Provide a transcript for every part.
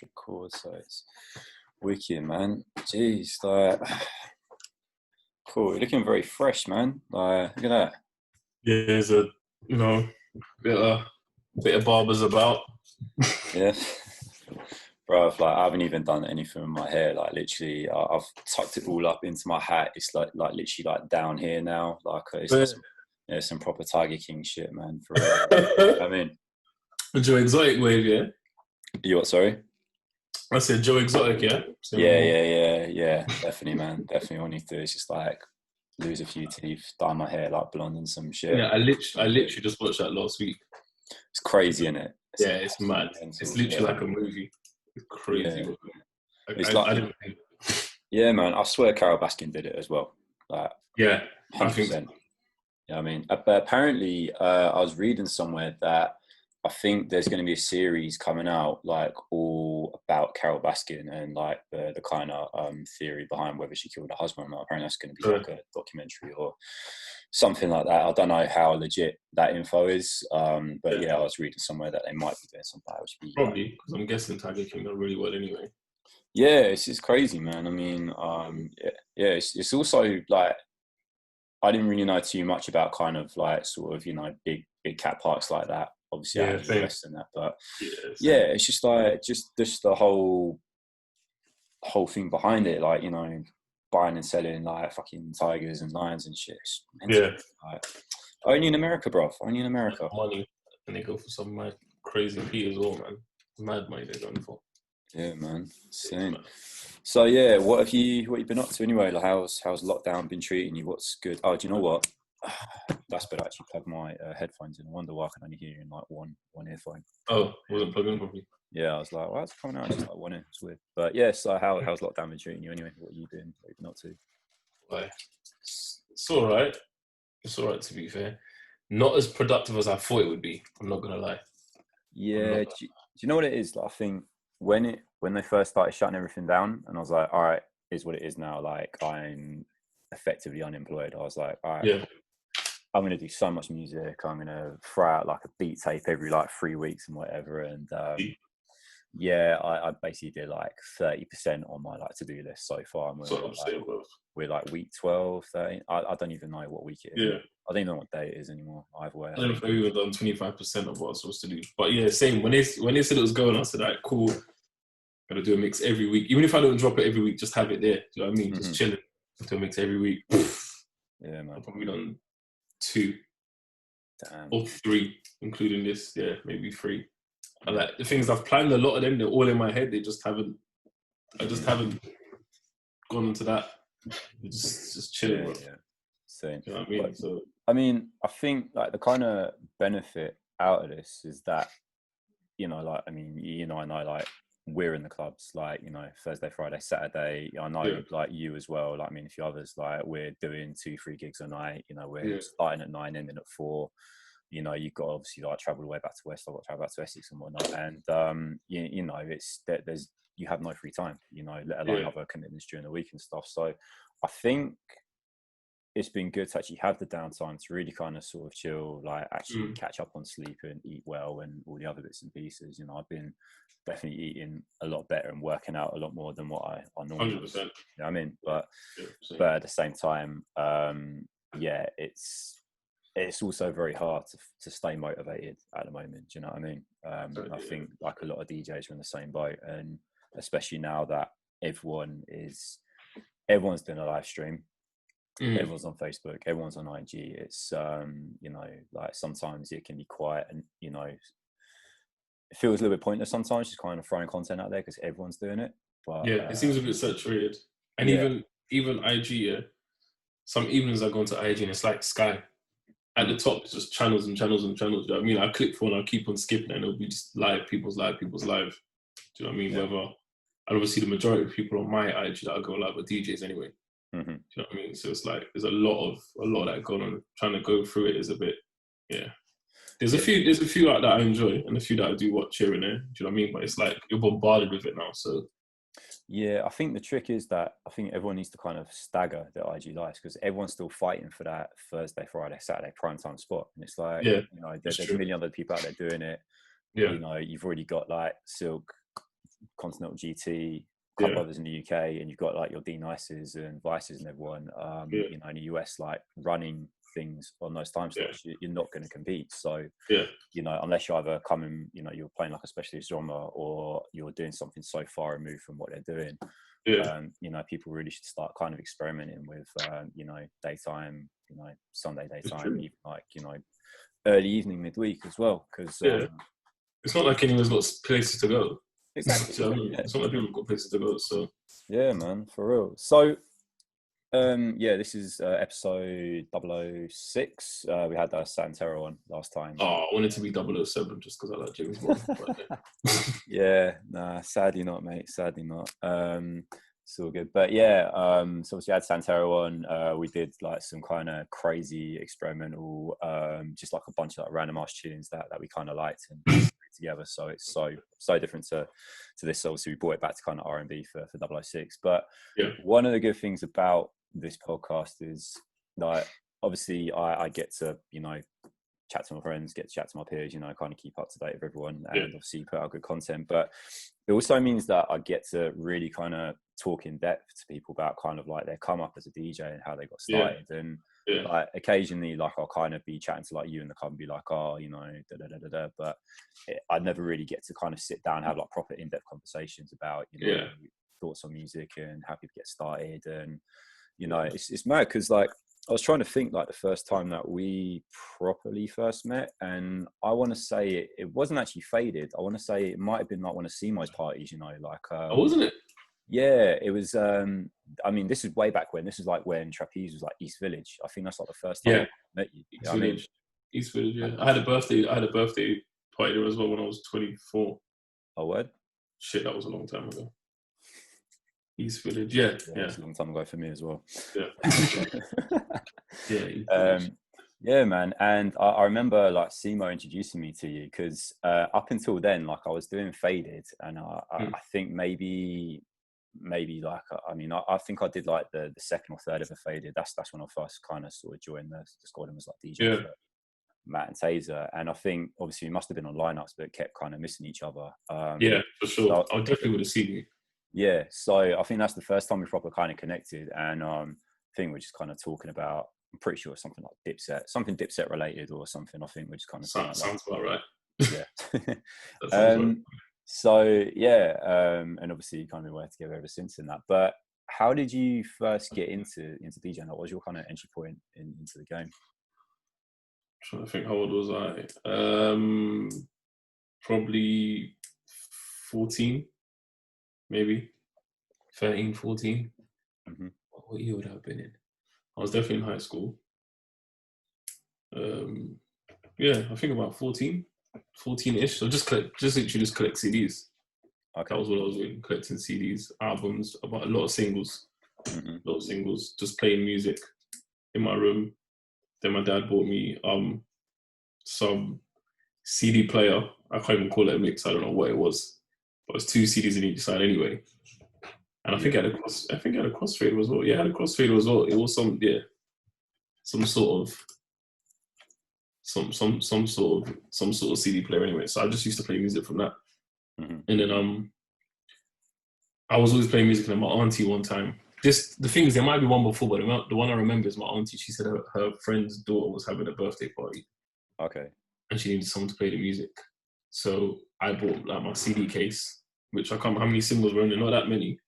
Record, so it's wicked, man. Jeez, like, cool. You're looking very fresh, man. Like, look at that. Yeah, there's a bit of barbers about. Yeah, bro. Like, I haven't even done anything with my hair. Like, literally, I've tucked it all up into my hat. It's like literally like down here now. Like, it's like some proper Tiger King shit, man. For real. I mean, Joe Exotic wave, yeah. You what? Sorry. I said Joe Exotic, yeah. Yeah. Definitely, man. Definitely. All I need to do is just like lose a few teeth, dye my hair like blonde and some shit. Yeah, I literally just watched that last week. It's crazy, isn't it? It's mad. It's literally like a movie. It's crazy. Yeah. It's like, I didn't think. Yeah, man. I swear Carol Baskin did it as well. Like, yeah, 100%. I think so. Yeah, I mean, apparently, I was reading somewhere that I think there's going to be a series coming out, like all about Carol Baskin and like the kind of theory behind whether she killed her husband or not. Apparently, that's going to be like a documentary or something like that. I don't know how legit that info is, but yeah, I was reading somewhere that they might be doing something. Which would be probably because I'm guessing Tiger King done really well anyway. Yeah, it's just crazy, man. I mean, it's also like I didn't really know too much about kind of like sort of big cat parks like that. Obviously, I have less than that, but it's just like just the whole thing behind it, like buying and selling like fucking tigers and lions and shit. Like, only in America, bro. Only in America. Money, and they go for some mad crazy feet as well, man. Mad money they're going for. Yeah, man. Insane. So yeah, what have you been up to anyway? Like, how's lockdown been treating you? What's good? Oh, do you know what? That's better. Actually, plug my headphones in. I wonder why I can only hear you in like one earphone. Oh, wasn't plugged in properly. Yeah, I was like, well, it's coming out just like one ear. It's weird. But yeah, so how's lockdown been treating you anyway? What are you doing? What have you been up to? Well, it's all right. It's all right, to be fair. Not as productive as I thought it would be. I'm not gonna lie. Yeah. Do you know what it is? Like, I think when they first started shutting everything down, and I was like, all right, is what it is now. Like, I'm effectively unemployed. I was like, all right. Yeah. I'm going to do so much music. I'm going to throw out like a beat tape every like 3 weeks and whatever. And I basically did like 30% on my like to-do list so far. And we're like week 12, 13. I don't even know what week it is. Yeah. I don't even know what day it is anymore. Either way. I don't know if I've even done 25% of what I was supposed to do. But yeah, same. When they said it was going, I said, all right, cool. Gotta do a mix every week. Even if I don't drop it every week, just have it there. Do you know what I mean? Just chilling. Do a mix every week. Yeah, man. I've probably done 2 or 3, including this. Yeah, maybe 3. And like the things I've planned, a lot of them, they're all in my head. I just haven't gone into that. Just chilling. Yeah. Same. You know what I mean? But, so I mean, I think like the kind of benefit out of this is that, like, I mean, I know like we're in the clubs, like, Thursday, Friday, Saturday. I know like you as well. Like, I mean, a few others, like we're doing 2-3 gigs a night. We're starting at 9, ending at 4. You've got obviously like travel the way back to West. I've got to travel back to Essex and whatnot. And it's there's you have no free time. Let alone other commitments during the week and stuff. So I think it's been good to actually have the downtime to really kind of sort of chill, like actually catch up on sleep and eat well and all the other bits and pieces. I've been definitely eating a lot better and working out a lot more than what I normally 100%. You know what I mean? But at the same time, it's also very hard to stay motivated at the moment. Do you know what I mean? I think like a lot of DJs are in the same boat, and especially now that everyone's doing a live stream. Everyone's on Facebook, everyone's on IG. It's like sometimes it can be quiet, and it feels a little bit pointless sometimes just kind of throwing content out there because everyone's doing it. But it seems a bit saturated. And even IG, some evenings I go into IG and it's like Sky. At the top, it's just channels and channels and channels. Do you know what I mean? I click for and I'll keep on skipping and it'll be just live, people's live. Do you know what I mean? And obviously the majority of people on my IG that I go live are DJs anyway. Do you know what I mean? So it's like there's a lot of that going on. Trying to go through it is a bit, There's a few out that I enjoy and a few that I do watch here and there. Do you know what I mean? But it's like you're bombarded with it now. So yeah, I think the trick is that I think everyone needs to kind of stagger their IG lives because everyone's still fighting for that Thursday, Friday, Saturday prime time spot. And it's like, there's a million other people out there doing it. Yeah. You've already got like Silk Continental GT, a couple others in the UK, and you've got like your D-Nices and Vices and everyone, you know, in the US, like running things on those time slots, you're not going to compete. So, you know, unless you either come and, you know, you're playing like a specialist genre, or you're doing something so far removed from what they're doing, you know, people really should start kind of experimenting with, you know, daytime, you know, Sunday daytime, even like, you know, early evening, midweek as well. Because it's not like anyone's got places to go. Exactly. So, it's not like people have got places to go. So yeah, man, for real. So yeah, this is episode 006. We had Santero on last time. Oh, I wanted to be 007 just because I like James Bond. Yeah, nah, sadly not, mate. Sadly not. It's all good. But yeah, so obviously I had Santero on. We did like some kind of crazy experimental, just like a bunch of like random ass tunes that we kind of liked and put together. So it's so different to this. Obviously we brought it back to kind of R&B for 006. But one of the good things about this podcast is like, obviously I get to, you know, chat to my friends, get to chat to my peers, you know, kind of keep up to date with everyone, and obviously put out good content. But it also means that I get to really kind of talk in depth to people about kind of like their come up as a DJ and how they got started. And like occasionally, like I'll kind of be chatting to like you in the club and be like, oh, you know, but I never really get to kind of sit down and have like proper in-depth conversations about, you know, thoughts on music and how people get started. And you know, it's mad because like I was trying to think like the first time that we properly first met, and I want to say it wasn't actually Faded. I want to say it might have been like one of Simo's parties, you know, like oh, wasn't it? Yeah, it was. I mean, this is way back when. This is like when Trapeze was like East Village. I think that's like the first time I met you. East Village. East Village. Yeah, I had a birthday party there as well when I was 24. Oh, word? Shit, that was a long time ago. East Village, yeah. It's a long time ago for me as well. Yeah. Yeah, man. And I remember like Simo introducing me to you because up until then, like I was doing Faded, and I think maybe like I mean I think I did like the second or third of a Faded. That's when I first kind of sort of joined the squad and was like DJ for Matt and Taser. And I think obviously we must have been on lineups, but kept kind of missing each other. Yeah, for sure. So I definitely would have seen you. Yeah, so I think that's the first time we proper kind of connected, and I think we're just kind of talking about, I'm pretty sure something like Dipset related or something. I think we're just kind of sounds about right. Yeah. That sounds right. So yeah, and obviously you kind of been working together ever since in that. But how did you first get into DJing? What was your kind of entry point into the game? I'm trying to think, how old was I? Probably 14. Maybe 13, 14. What year would I have been in? I was definitely in high school. Yeah, I think about 14-ish. So just literally collect CDs. Okay. That was what I was doing, collecting CDs, albums, about a lot of singles. Just playing music in my room. Then my dad bought me some CD player. I can't even call it a mix. I don't know what it was, but it was 2 CDs in each side anyway. And I think it had a crossfader as well. Yeah, it had a crossfader as well. It was some sort of CD player anyway. So I just used to play music from that. And then I was always playing music. And my auntie one time, the thing is, there might be one before, but the one I remember is my auntie. She said her friend's daughter was having a birthday party. Okay. And she needed someone to play the music. So I bought like my CD case, which I can't remember how many singles were in there, not that many.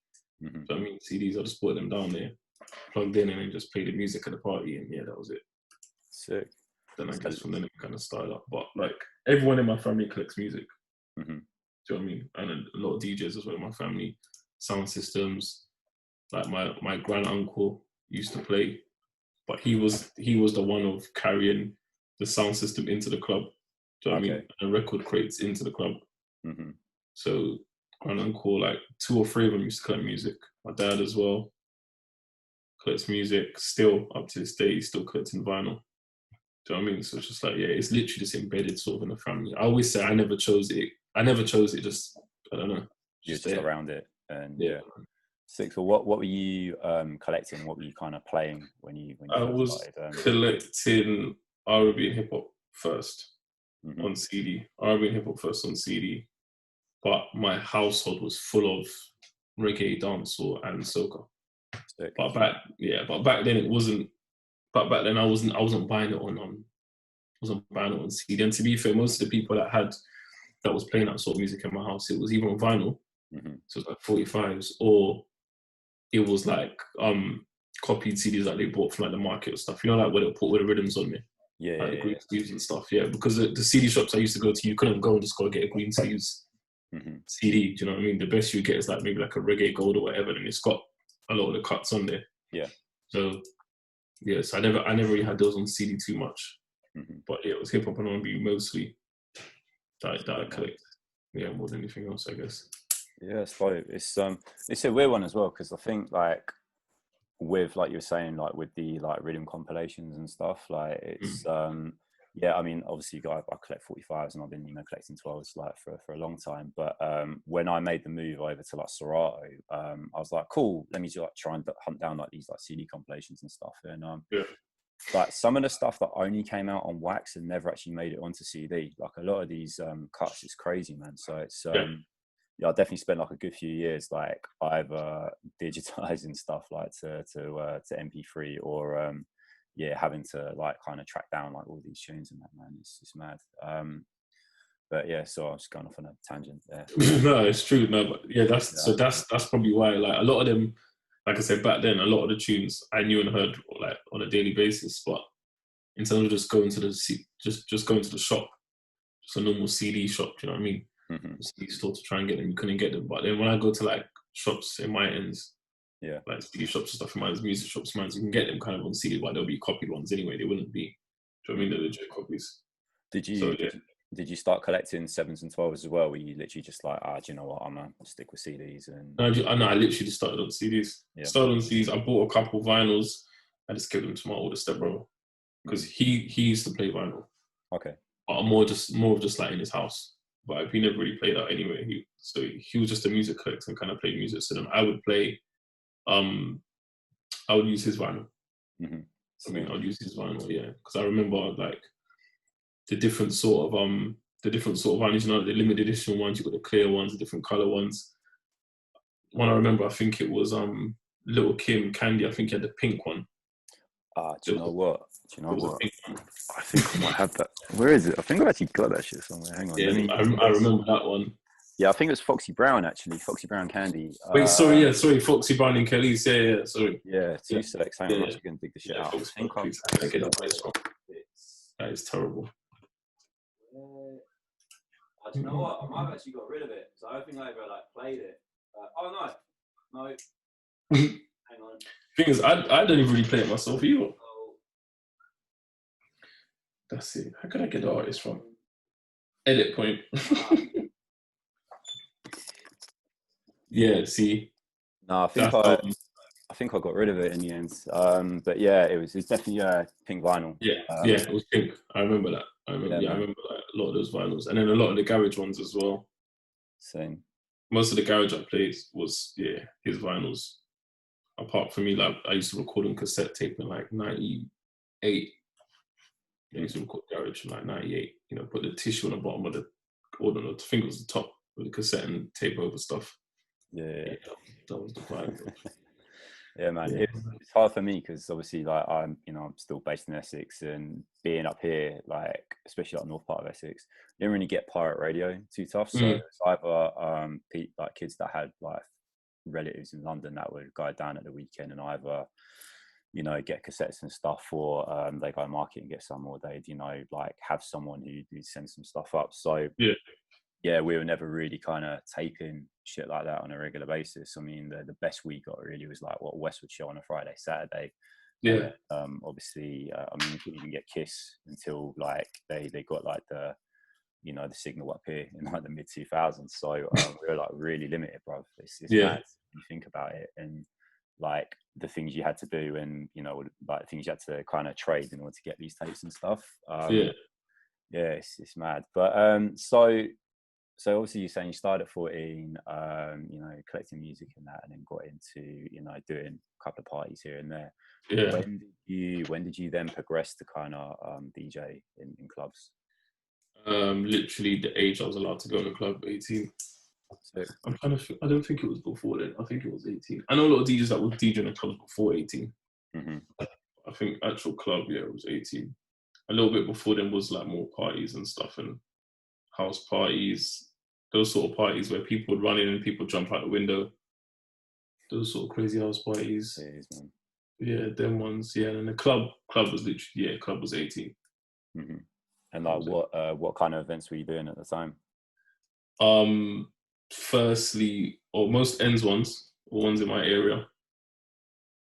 So I mean, CDs, I just put them down there, plugged in, and then just played the music at the party, and yeah, that was it. Sick. Then I guess from then it kind of started up. But like everyone in my family collects music. Do you know what I mean? And a lot of DJs as well in my family, sound systems. Like my grand uncle used to play, but he was the one of carrying the sound system into the club. Do you know what I mean? And record crates into the club. So grand uncle, like 2 or 3 of them used to collect music. My dad as well collects music. Still up to this day, he's still collecting vinyl. Do you know what I mean? So it's just like, yeah, it's literally just embedded sort of in the family. I always say I never chose it. Just, I don't know. Just around it. And yeah. Sick. So what were you collecting? What were you kind of playing when you I was collecting R&B and hip hop first on CD. R&B and hip hop first on CD. but my household was full of reggae, dancehall, and soca. Sick. But back then it wasn't. But back then I wasn't buying it on wasn't buying it on CD. And to be fair, most of the people that was playing that sort of music in my house, it was either on vinyl, so it was like 45s, or it was like copied CDs that they bought from like the market or stuff. You know, like where they'll put all the rhythms on there. Like the green sleeves and stuff, because the CD shops I used to go to, you couldn't go and just go get a green sleeves CD. Do you know what I mean? The best you get is like maybe like a reggae gold or whatever, and it's got a lot of the cuts on there. Yeah. So I never really had those on CD too much, but yeah, it was hip hop and R&B mostly that I collect. Yeah, more than anything else, I guess. Yeah, it's dope. It's a weird one as well, because I think like with, like you were saying, like with the like rhythm compilations and stuff, like it's yeah, I mean, obviously I collect 45s, and I've been, collecting 12s like for a long time. But when I made the move over to like Serato, I was like, cool, let me just like try and hunt down like these like CD compilations and stuff. And like some of the stuff that only came out on wax and never actually made it onto CD. Like a lot of these cuts, it's crazy, man. So it's I definitely spent like a good few years like either digitizing stuff like to MP3, or having to like kind of track down like all these tunes and that, man. It's mad. But yeah, so I was going off on a tangent there. No, it's true. No, but yeah, that's probably why, like, a lot of them, like I said back then, a lot of the tunes I knew and heard like on a daily basis. But in terms of just going to just going to the shop, just a normal CD shop, you know what I mean? CD store to try and get them, you couldn't get them. But then when I go to like shops in my ends, like CD shops and stuff, in my music shops, man, you can get them kind of on CD, but they'll be copied ones anyway. They wouldn't be. Do you know what I mean? They're legit copies. Did you start collecting 7s and 12s as well? Were you literally just like, do you know what, I'm gonna stick with CDs? And I literally just started on CDs. Started on CDs. I bought a couple vinyls. I just gave them to my older stepbrother because he used to play vinyl. Okay. But more of just like in his house. But he never really played out anyway. He was just a music collector and kind of played music. So then I would play. I would use his vinyl. I mean, I would use his vinyl, because I remember like the different sort of vinyls, the limited edition ones. You got the clear ones, the different color ones. One I remember, I think it was Little Kim Candy. I think he had the pink one. Do you know what? I think I might have that. Where is it? I think I've actually got that shit somewhere. Hang on. Yeah, I remember that one. Yeah, I think it was Foxy Brown, actually. Foxy Brown Candy. Wait, sorry, Foxy Brown and Kelly's. Yeah, sorry. Yeah, 2 secs. Hang on, I'm actually going to dig this shit out. That is terrible. Do you know what? I might have actually got rid of it, so I don't think I ever like played it. No. Hang on. Thing is, I don't even really play it myself either. That's it. How can I get the artist from? Edit point. Yeah, see. No, I think I got rid of it in the end. But yeah, it was definitely pink vinyl. Yeah, it was pink. I remember that. I remember like, a lot of those vinyls, and then a lot of the garage ones as well. Same. Most of the garage I played was his vinyls. Apart from me, like I used to record on cassette tape in like '98. I used to record garage in like '98. Put the tissue on the bottom of I think it was the top with the cassette and tape over stuff. Yeah. That was the vibe. Yeah, man. It's hard for me because obviously, like, I'm still based in Essex, and being up here, like, especially like north part of Essex, you don't really get pirate radio too tough. So it's either like kids that had like relatives in London that would go down at the weekend and either get cassettes and stuff, or they go to market and get some, or they'd like have someone who sends some stuff up. So we were never really kind of taping shit like that on a regular basis. I mean, the best we got really was like what Westwood show on a Friday, Saturday. Yeah. Obviously, I mean, you couldn't even get Kiss until like they got like the signal up here in like the mid 2000s. So we were like really limited, bro. It's mad when you think about it, and like the things you had to do, and like things you had to kind of trade in order to get these tapes and stuff. It's mad. But so obviously you're saying you started at 14, collecting music and that, and then got into doing a couple of parties here and there. When did you then progress to kind of DJ in clubs? Literally the age I was allowed to go to the club, 18. So, I'm trying to. I don't think it was before then. I think it was 18. I know a lot of DJs that were DJing in clubs before 18. mm-hmm. I think actual club, yeah, it was 18. A little bit before then was like more parties and stuff and house parties, those sort of parties where people would run in and people jump out the window. Those sort of crazy house parties. It is, man. Yeah, them ones. Yeah, and the club was literally, yeah, club was 18. Mm-hmm. And like, what kind of events were you doing at the time? Firstly, or most ends ones, or ones in my area.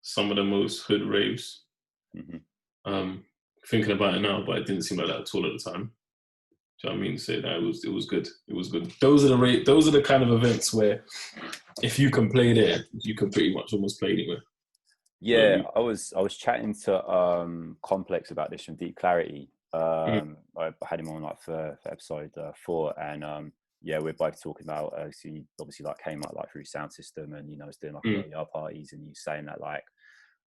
Some of the most hood raves. Mm-hmm. Thinking about it now, but it didn't seem like that at all at the time. Do you know what I mean? So that it was good. It was good. Those are the kind of events where if you can play there, you can pretty much almost play anywhere. Yeah, You know what I was chatting to Complex about this from Deep Clarity. I I had him on like for episode 4, and yeah, we're both talking about he obviously like came up like through sound system, and was doing like a lot of yard parties, and he's saying that like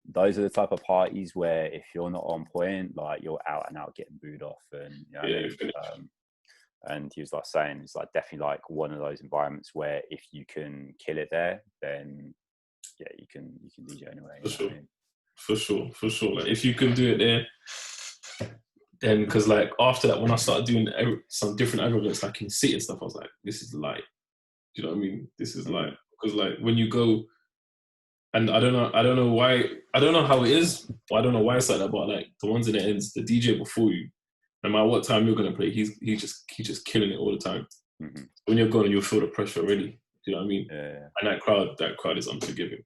those are the type of parties where if you're not on point, like you're out and out getting booed off, and you know what I mean? And he was like saying it's like definitely like one of those environments where if you can kill it there, then yeah, you can DJ anyway. For sure. I mean? For sure. Like if you can do it there, then because like after that, when I started doing some different events like in city and stuff, I was like, this is light. Do you know what I mean? This is light because like when you go, and I don't know why, I don't know how it is, or I don't know why it's like that, but like the ones in the ends, the DJ before you, no matter what time you're gonna play, he's just killing it all the time. Mm-hmm. When you're going, you'll feel the pressure already. Do you know what I mean? Yeah. And that crowd is unforgiving.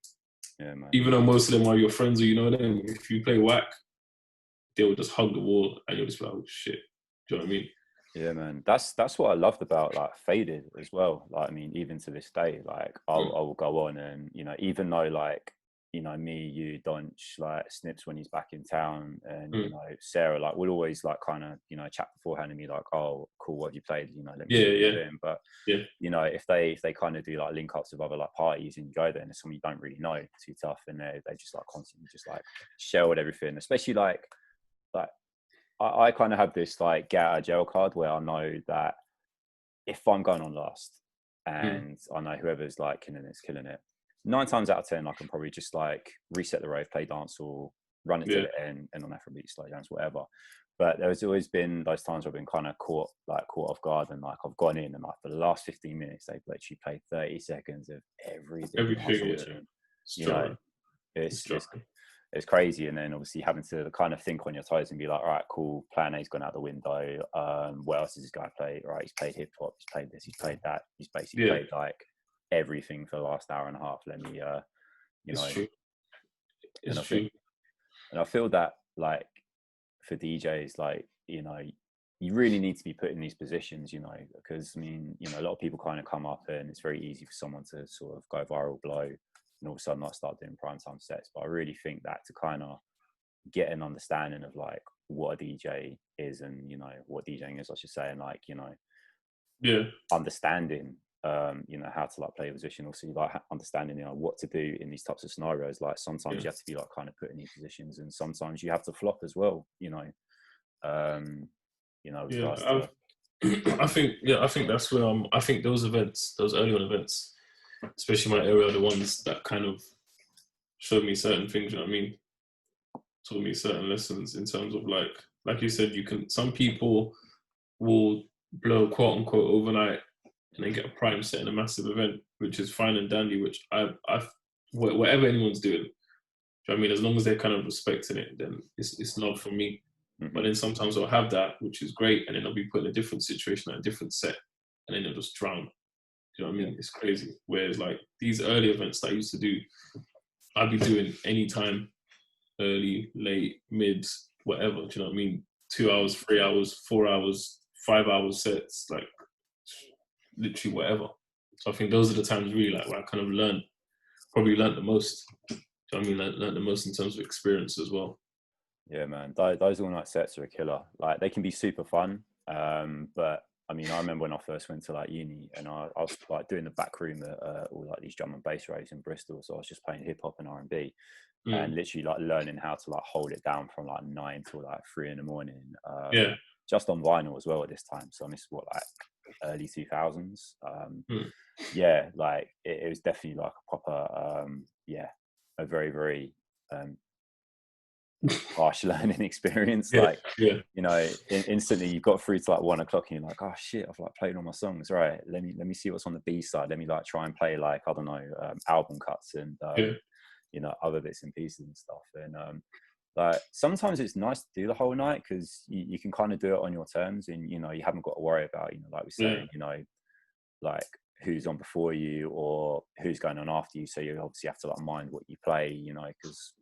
Yeah, man. Even though most of them are your friends or you know them, if you play whack, they will just hug the wall and you'll just be like, oh shit. Do you know what I mean? Yeah, man. That's what I loved about like Faded as well. Like, I mean, even to this day, like I will go on and even though like me, you, Donch, like Snips when he's back in town, and Sarah, like we'll always like kind of chat beforehand and be like, oh, cool, what have you played? Let me see what you're doing. But if they kind of do like link ups with other like parties and you go there and there's someone you don't really know, too tough, and they just like constantly just like shell at everything, especially like I kind of have this like get out of jail card where I know that if I'm going on last and I know whoever's like killing it, 9 times out of 10 I can probably just like reset the rave, play dance, or run it to the end and on Afrobeat, slow dance, whatever. But there's always been those times where I've been kind of caught off guard, and like I've gone in and like for the last 15 minutes they've literally played 30 seconds of everything. It's crazy. And then obviously having to kind of think on your toes and be like, all right, cool, plan A's gone out the window. What else is this guy play? All right, he's played hip hop, he's played this, he's played that. He's basically played like everything for the last hour and a half. Let me, It's true. And I feel that like for DJs, like, you really need to be put in these positions, because I mean, a lot of people kind of come up and it's very easy for someone to sort of go viral, blow, and all of a sudden I start doing prime time sets. But I really think that to kind of get an understanding of like what a DJ is and what DJing is, I should say, and like understanding how to like play a position, also like understanding what to do in these types of scenarios. Like sometimes you have to be like kind of put in these positions, and sometimes you have to flop as well. I think that's where I think those events, those early on events, especially my area, are the ones that kind of showed me certain things, you know what I mean? Taught me certain lessons in terms of like you said, some people will blow quote unquote overnight and then get a prime set in a massive event, which is fine and dandy, which whatever anyone's doing, I mean, as long as they're kind of respecting it, then it's not for me. Mm-hmm. But then sometimes I'll have that, which is great, and then I'll be put in a different situation, a different set, and then they'll just drown. Do you know what I mean? It's crazy. Whereas like these early events that I used to do, I'd be doing anytime, early, late, mid, whatever. Do you know what I mean? 2 hours, 3 hours, 4 hours, 5 hours sets, like literally whatever. So I think those are the times really like where I kind of probably learned the most. Do you know what I mean? Learned the most in terms of experience as well. Yeah, man. Those all night sets are a killer. Like they can be super fun, but I mean, I remember when I first went to like uni, and I was like doing the back room at all like these drum and bass raves in Bristol. So I was just playing hip hop and R&B, and literally like learning how to like hold it down from like 9 till like 3 in the morning. Just on vinyl as well at this time. So this is what, like early 2000s. Mm. Yeah, like it was definitely like a proper, a very, very harsh learning experience. Yeah, Like, yeah, you know, instantly you got through to like 1 o'clock and you're like, oh shit, I've like played all my songs. Right, let me see what's on the B side. Let me like try and play like, I don't know, album cuts and yeah, you know, other bits and pieces and stuff. And like sometimes it's nice to do the whole night because you can kind of do it on your terms, and you know, you haven't got to worry about, you know, like we're saying, you know, like who's on before you or who's going on after you. So you obviously have to like mind what you play, you know, because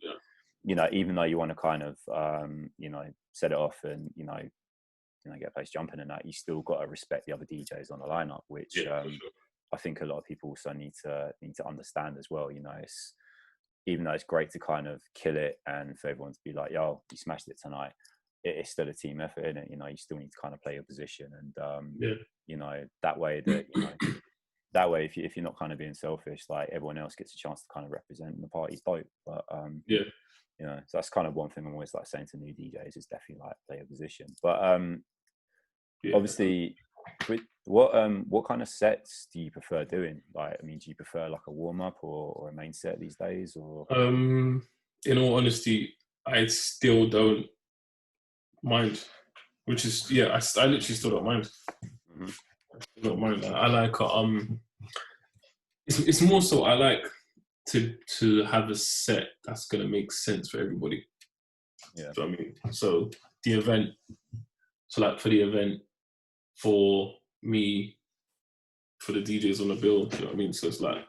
you know, even though you want to kind of you know, set it off and you know, get a place jumping and that, you still got to respect the other DJs on the lineup, which for sure. I think a lot of people also need to understand as well. You know, it's, even though it's great to kind of kill it and for everyone to be like, yo, you smashed it tonight, it's still a team effort, isn't it? You know, you still need to kind of play your position, and you know, that way that, you know, that way if you're not kind of being selfish, like everyone else gets a chance to kind of represent and the party's dope. But you know, so that's kind of one thing I'm always like saying to new DJs, is definitely like play your position. But obviously, with what kind of sets do you prefer doing? Like, I mean, do you prefer like a warm up or a main set these days? Or in all honesty, I still don't mind. Which is I literally still don't mind. Mm-hmm. I don't mind. I like it's more so I like to have a set that's gonna make sense for everybody. Yeah. Do you know what I mean? So the event, so like for the event, for me, for the DJs on the bill, do you know what I mean? So it's like,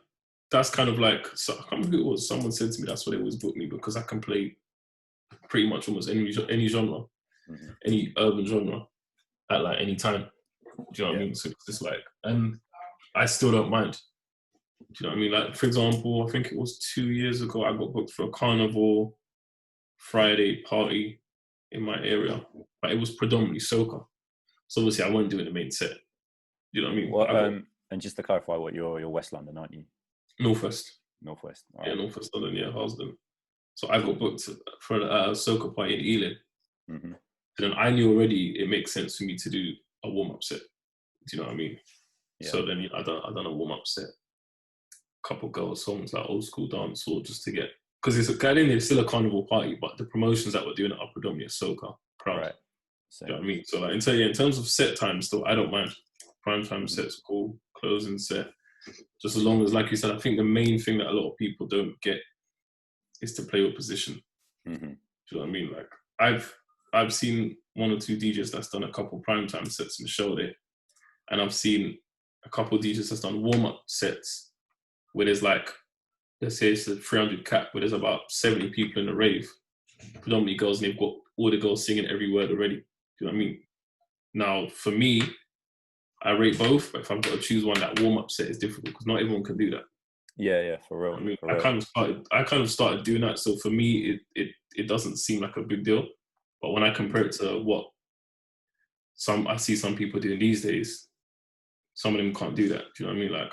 that's kind of like, so I can't remember who it was, someone said to me that's what they always book me, because I can play pretty much almost any genre, any urban genre at like any time. Do you know what I mean? So it's just like, and I still don't mind. Do you know what I mean? Like, for example, I think it was 2 years ago, I got booked for a carnival Friday party in my area, but it was predominantly soca. So obviously I wasn't doing the main set. You know what I mean? What and just to clarify, what you're West London, aren't you? Northwest. Northwest. All Yeah, right. Northwest London, yeah, Harlesden. So I got booked for a soca party in Ealing. Mm-hmm. And then I knew already it makes sense for me to do a warm-up set. Do you know what I mean? Yeah. So then I done a warm-up set. Couple girl songs, like old school dance, or just to get, because it's still a carnival party, but the promotions that we're doing are predominantly a soca crowd. Right. Do you know what I mean? So like, in terms of set times, though, I don't mind. Prime time set's cool, closing set. Just as long as, like you said, I think the main thing that a lot of people don't get is to play your position. Mm-hmm. Do you know what I mean? Like I've seen 1 or 2 DJs that's done a couple primetime sets in Shorty, and I've seen a couple DJs that's done warm-up sets where there's like, let's say it's a 300 cap, where there's about 70 people in the rave, predominantly girls, and they've got all the girls singing every word already. Do you know what I mean? Now, for me, I rate both, but if I've got to choose one, that warm-up set is difficult because not everyone can do that. Yeah, for real. I mean, for real. I kind of started doing that. So for me, it doesn't seem like a big deal. But when I compare it to what I see some people doing these days, some of them can't do that. Do you know what I mean? Like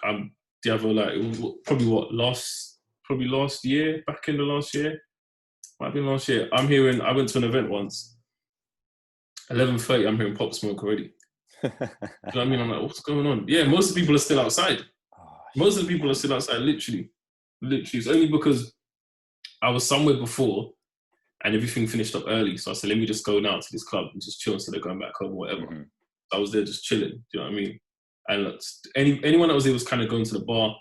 the other, like, it was probably last year, back in the last year, might have been last year. I went to an event once, 11:30. I'm hearing Pop Smoke already. Do you know what I mean? I'm like, what's going on? Yeah, most of the people are still outside. Most of the people are still outside, literally. It's only because I was somewhere before and everything finished up early. So I said, let me just go now to this club and just chill instead of going back home or whatever. Mm-hmm. I was there just chilling, do you know what I mean? And anyone that was there was kind of going to the bar.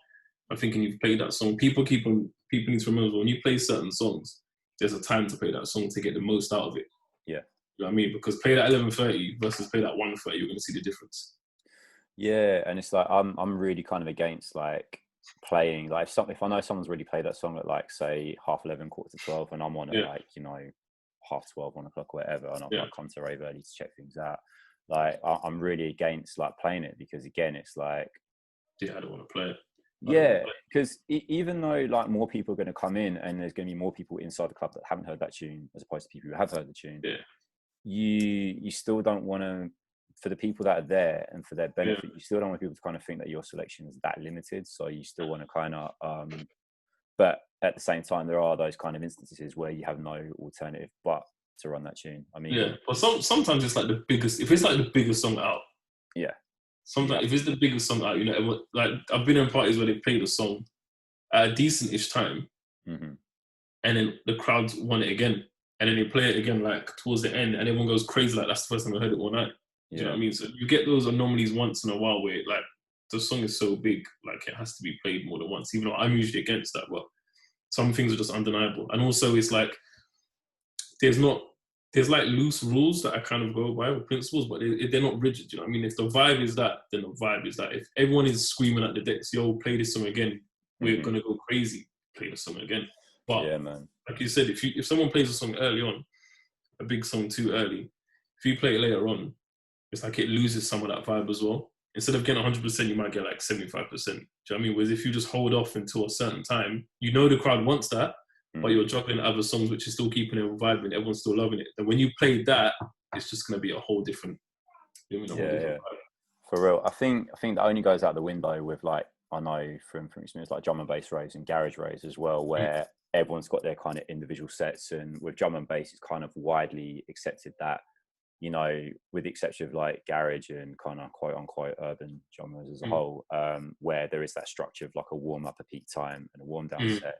I'm thinking, you've played that song. People need to remember, when you play certain songs, there's a time to play that song to get the most out of it. Yeah. You know what I mean? Because play that 11:30 versus play that 1:30, you're going to see the difference. Yeah, and it's like I'm really kind of against like playing, like if I know someone's already played that song at like say 11:30, 11:45, and I'm on at like, you know, 12:30, 1 o'clock, whatever, and I've like come to rave early to check things out. Like I'm really against like playing it, because again, it's like, I don't want to play it. Yeah, because even though like more people are going to come in and there's going to be more people inside the club that haven't heard that tune as opposed to people who have heard the tune, you still don't want to, for the people that are there and for their benefit, you still don't want people to kind of think that your selection is that limited. So you still want to kind of, but at the same time, there are those kind of instances where you have no alternative but to run that tune. I mean, but sometimes it's like the biggest, if it's like the biggest song out, Sometimes if it's the biggest song out, you know, like I've been in parties where they played a song at a decent-ish time, and then the crowd want it again, and then they play it again like towards the end, and everyone goes crazy like that's the first time I heard it all night. Do you know what I mean? So you get those anomalies once in a while where like the song is so big, like it has to be played more than once. Even though I'm usually against that, but some things are just undeniable. And also, it's like there's like loose rules that I kind of go by with principles, but they're not rigid. You know what I mean? If the vibe is that, then the vibe is that. If everyone is screaming at the decks, yo, play this song again, we're gonna go crazy. Play the song again. But yeah, man. Like you said, if someone plays a song early on, a big song too early, if you play it later on, it's like it loses some of that vibe as well. Instead of getting 100%, you might get like 75%. Do you know what I mean? Whereas if you just hold off until a certain time, you know the crowd wants that, but you're juggling other songs which is still keeping it vibing, everyone's still loving it. And when you play that, it's just going to be a whole different, vibe. For real. I think that only goes out the window with like, I know from experience, like drum and bass raves and garage raves as well, where everyone's got their kind of individual sets. And with drum and bass, it's kind of widely accepted that, you know, with the exception of like garage and kind of quote unquote urban genres as a whole, where there is that structure of like a warm up, a peak time, and a warm down set.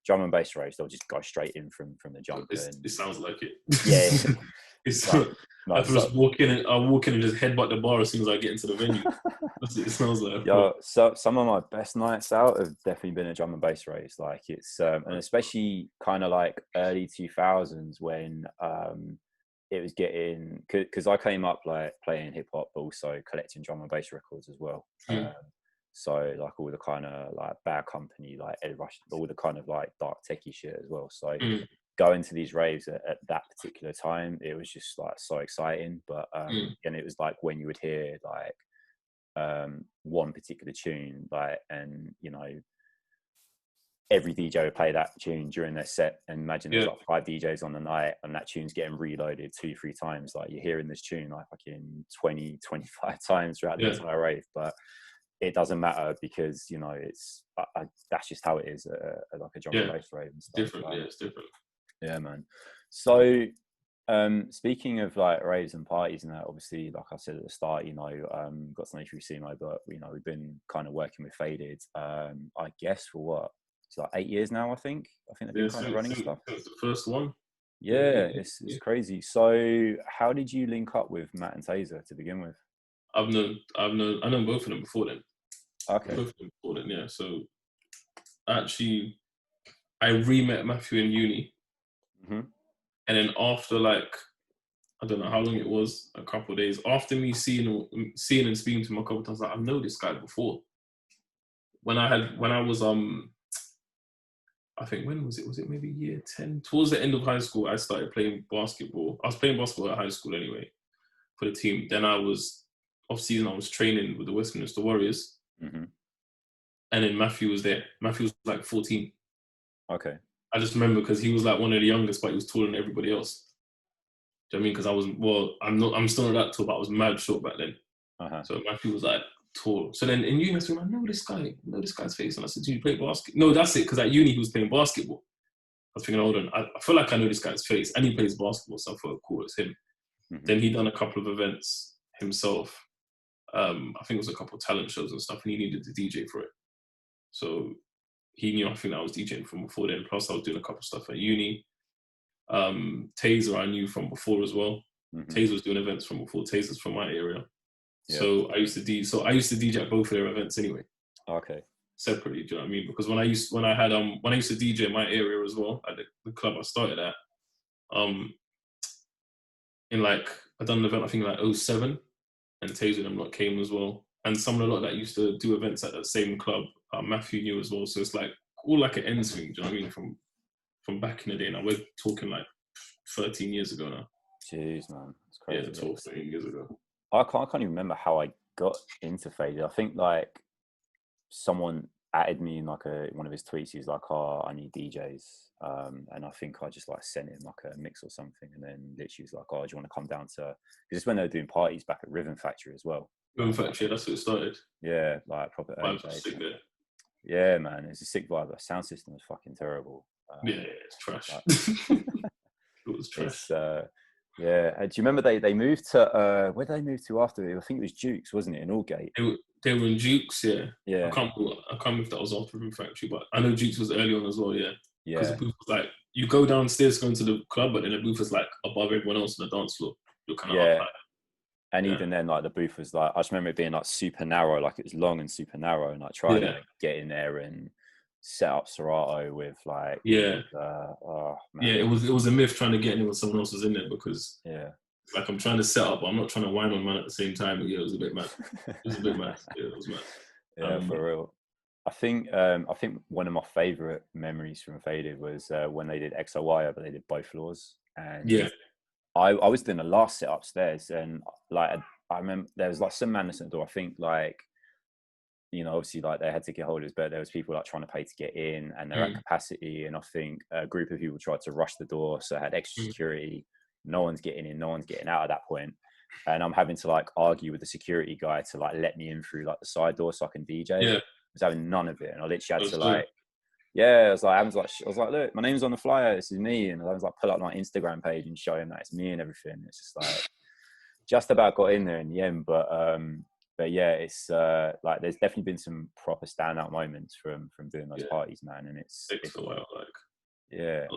Drum and bass raves, they'll just go straight in from the jump. It sounds like it. Yeah. It's like, I just walk in and just headbutt the bar as soon as I get into the venue. That's what it smells like. Yeah, so some of my best nights out have definitely been a drum and bass raves. Like it's and especially kind of like early 2000s when it was getting, because I came up like playing hip hop, but also collecting drum and bass records as well. So like all the kind of like Bad Company, like Ed Rush, all the kind of like dark techie shit as well. So going to these raves at that particular time, it was just like so exciting. But and it was like when you would hear like one particular tune, like, and you know, every DJ would play that tune during their set, and imagine there's like 5 DJs on the night and that tune's getting reloaded 2-3 times. Like you're hearing this tune like fucking 20-25 times throughout the entire rave, but it doesn't matter because, you know, it's that's just how it is at like a drum and bass rave and stuff. Different, like, it's different. Yeah, man. So speaking of like raves and parties and that, obviously, like I said at the start, you know, got to know through SEMO, but you know, we've been kind of working with Faded, I guess for what? It's like 8 years now, I think they've been kind of running stuff. Since the first one. Yeah, it's crazy. So how did you link up with Matt and Taser to begin with? I know both of them before then. Okay. Both of them before then, yeah. So actually, I re-met Matthew in uni. And then after like, I don't know how long it was, a couple of days, after me seeing and speaking to him a couple of times, like, I've known this guy before. When I was I think, when was it? Was it maybe year 10? Towards the end of high school, I started playing basketball. I was playing basketball at high school anyway for the team. Then I was off season. I was training with the Westminster Warriors, and then Matthew was there. Matthew was like 14. Okay. I just remember because he was like one of the youngest, but he was taller than everybody else. Do you know what I mean? Because I'm still not that tall, but I was mad short back then. So Matthew was like tall. So then in uni, I said, I know this guy. I know this guy's face. And I said, do you play basketball? No, that's it. Because at uni, he was playing basketball. I was thinking, hold on, I feel like I know this guy's face. And he plays basketball, so I thought, cool, it's him. Then he done a couple of events himself. I think it was a couple of talent shows and stuff, and he needed to DJ for it. So he knew, I think I was DJing from before then. Plus, I was doing a couple of stuff at uni. Taser, I knew from before as well. Taser was doing events from before. Taser's from my area. So I used to DJ at both of their events anyway. Okay. Separately, do you know what I mean? Because when I used to DJ in my area as well at the club I started at, in like I done an event I think like 2007, and Taser and them came as well, and some of the lot that used to do events at that same club, Matthew knew as well. So it's like all like an ends thing. Do you know what I mean? From back in the day. Now we're talking like 13 years ago now. Jeez, man, it's crazy. Yeah, 12, 13 years ago. I can't even remember how I got into Faded. I think like someone added me in like one of his tweets. He's like, "Oh, I need DJs," and I think I just like sent him like a mix or something, and then literally was like, "Oh, do you want to come down to?" Because it's when they were doing parties back at Rhythm Factory as well. Rhythm Factory, that's what it started. Yeah, like proper early days. Yeah, man, it's a sick vibe. The sound system was fucking terrible. Yeah, it's trash. It was trash. Yeah. Do you remember they moved to where did they move to after? I think it was Duke's, wasn't it, in Aldgate? They were in Duke's, yeah. Yeah. I can't remember if that was after Room Factory, but I know Duke's was early on as well, yeah. Because the booth was like, you go downstairs going to the club, but then the booth is like above everyone else on the dance floor. You're kind of up high. And even then, like the booth was like, I just remember it being like super narrow, like it was long and super narrow, and like trying to get in there and set up Serato with like, oh man. Yeah, it was a myth trying to get in when someone else was in there, because like I'm trying to set up, but I'm not trying to whine on man at the same time. Yeah, it was a bit mad. It was a bit mad. Yeah, it was mad. Yeah, for real. I think one of my favorite memories from Faded was when they did XOY, but they did both floors. And I was doing the last set upstairs, and like I remember there was like some madness at the door. I think like, you know, obviously like they had ticket holders, but there was people like trying to pay to get in, and they're at capacity. And I think a group of people tried to rush the door, so it had extra security. No one's getting in, no one's getting out at that point. And I'm having to like argue with the security guy to like let me in through like the side door so I can DJ. Yeah. I was having none of it, and I literally had to like, I was like, look, my name's on the flyer. This is me, and I was like, pull up my Instagram page and show him that it's me and everything. It's just like, just about got in there in the end, but yeah, it's like there's definitely been some proper standout moments from doing those parties, man, and it's a while,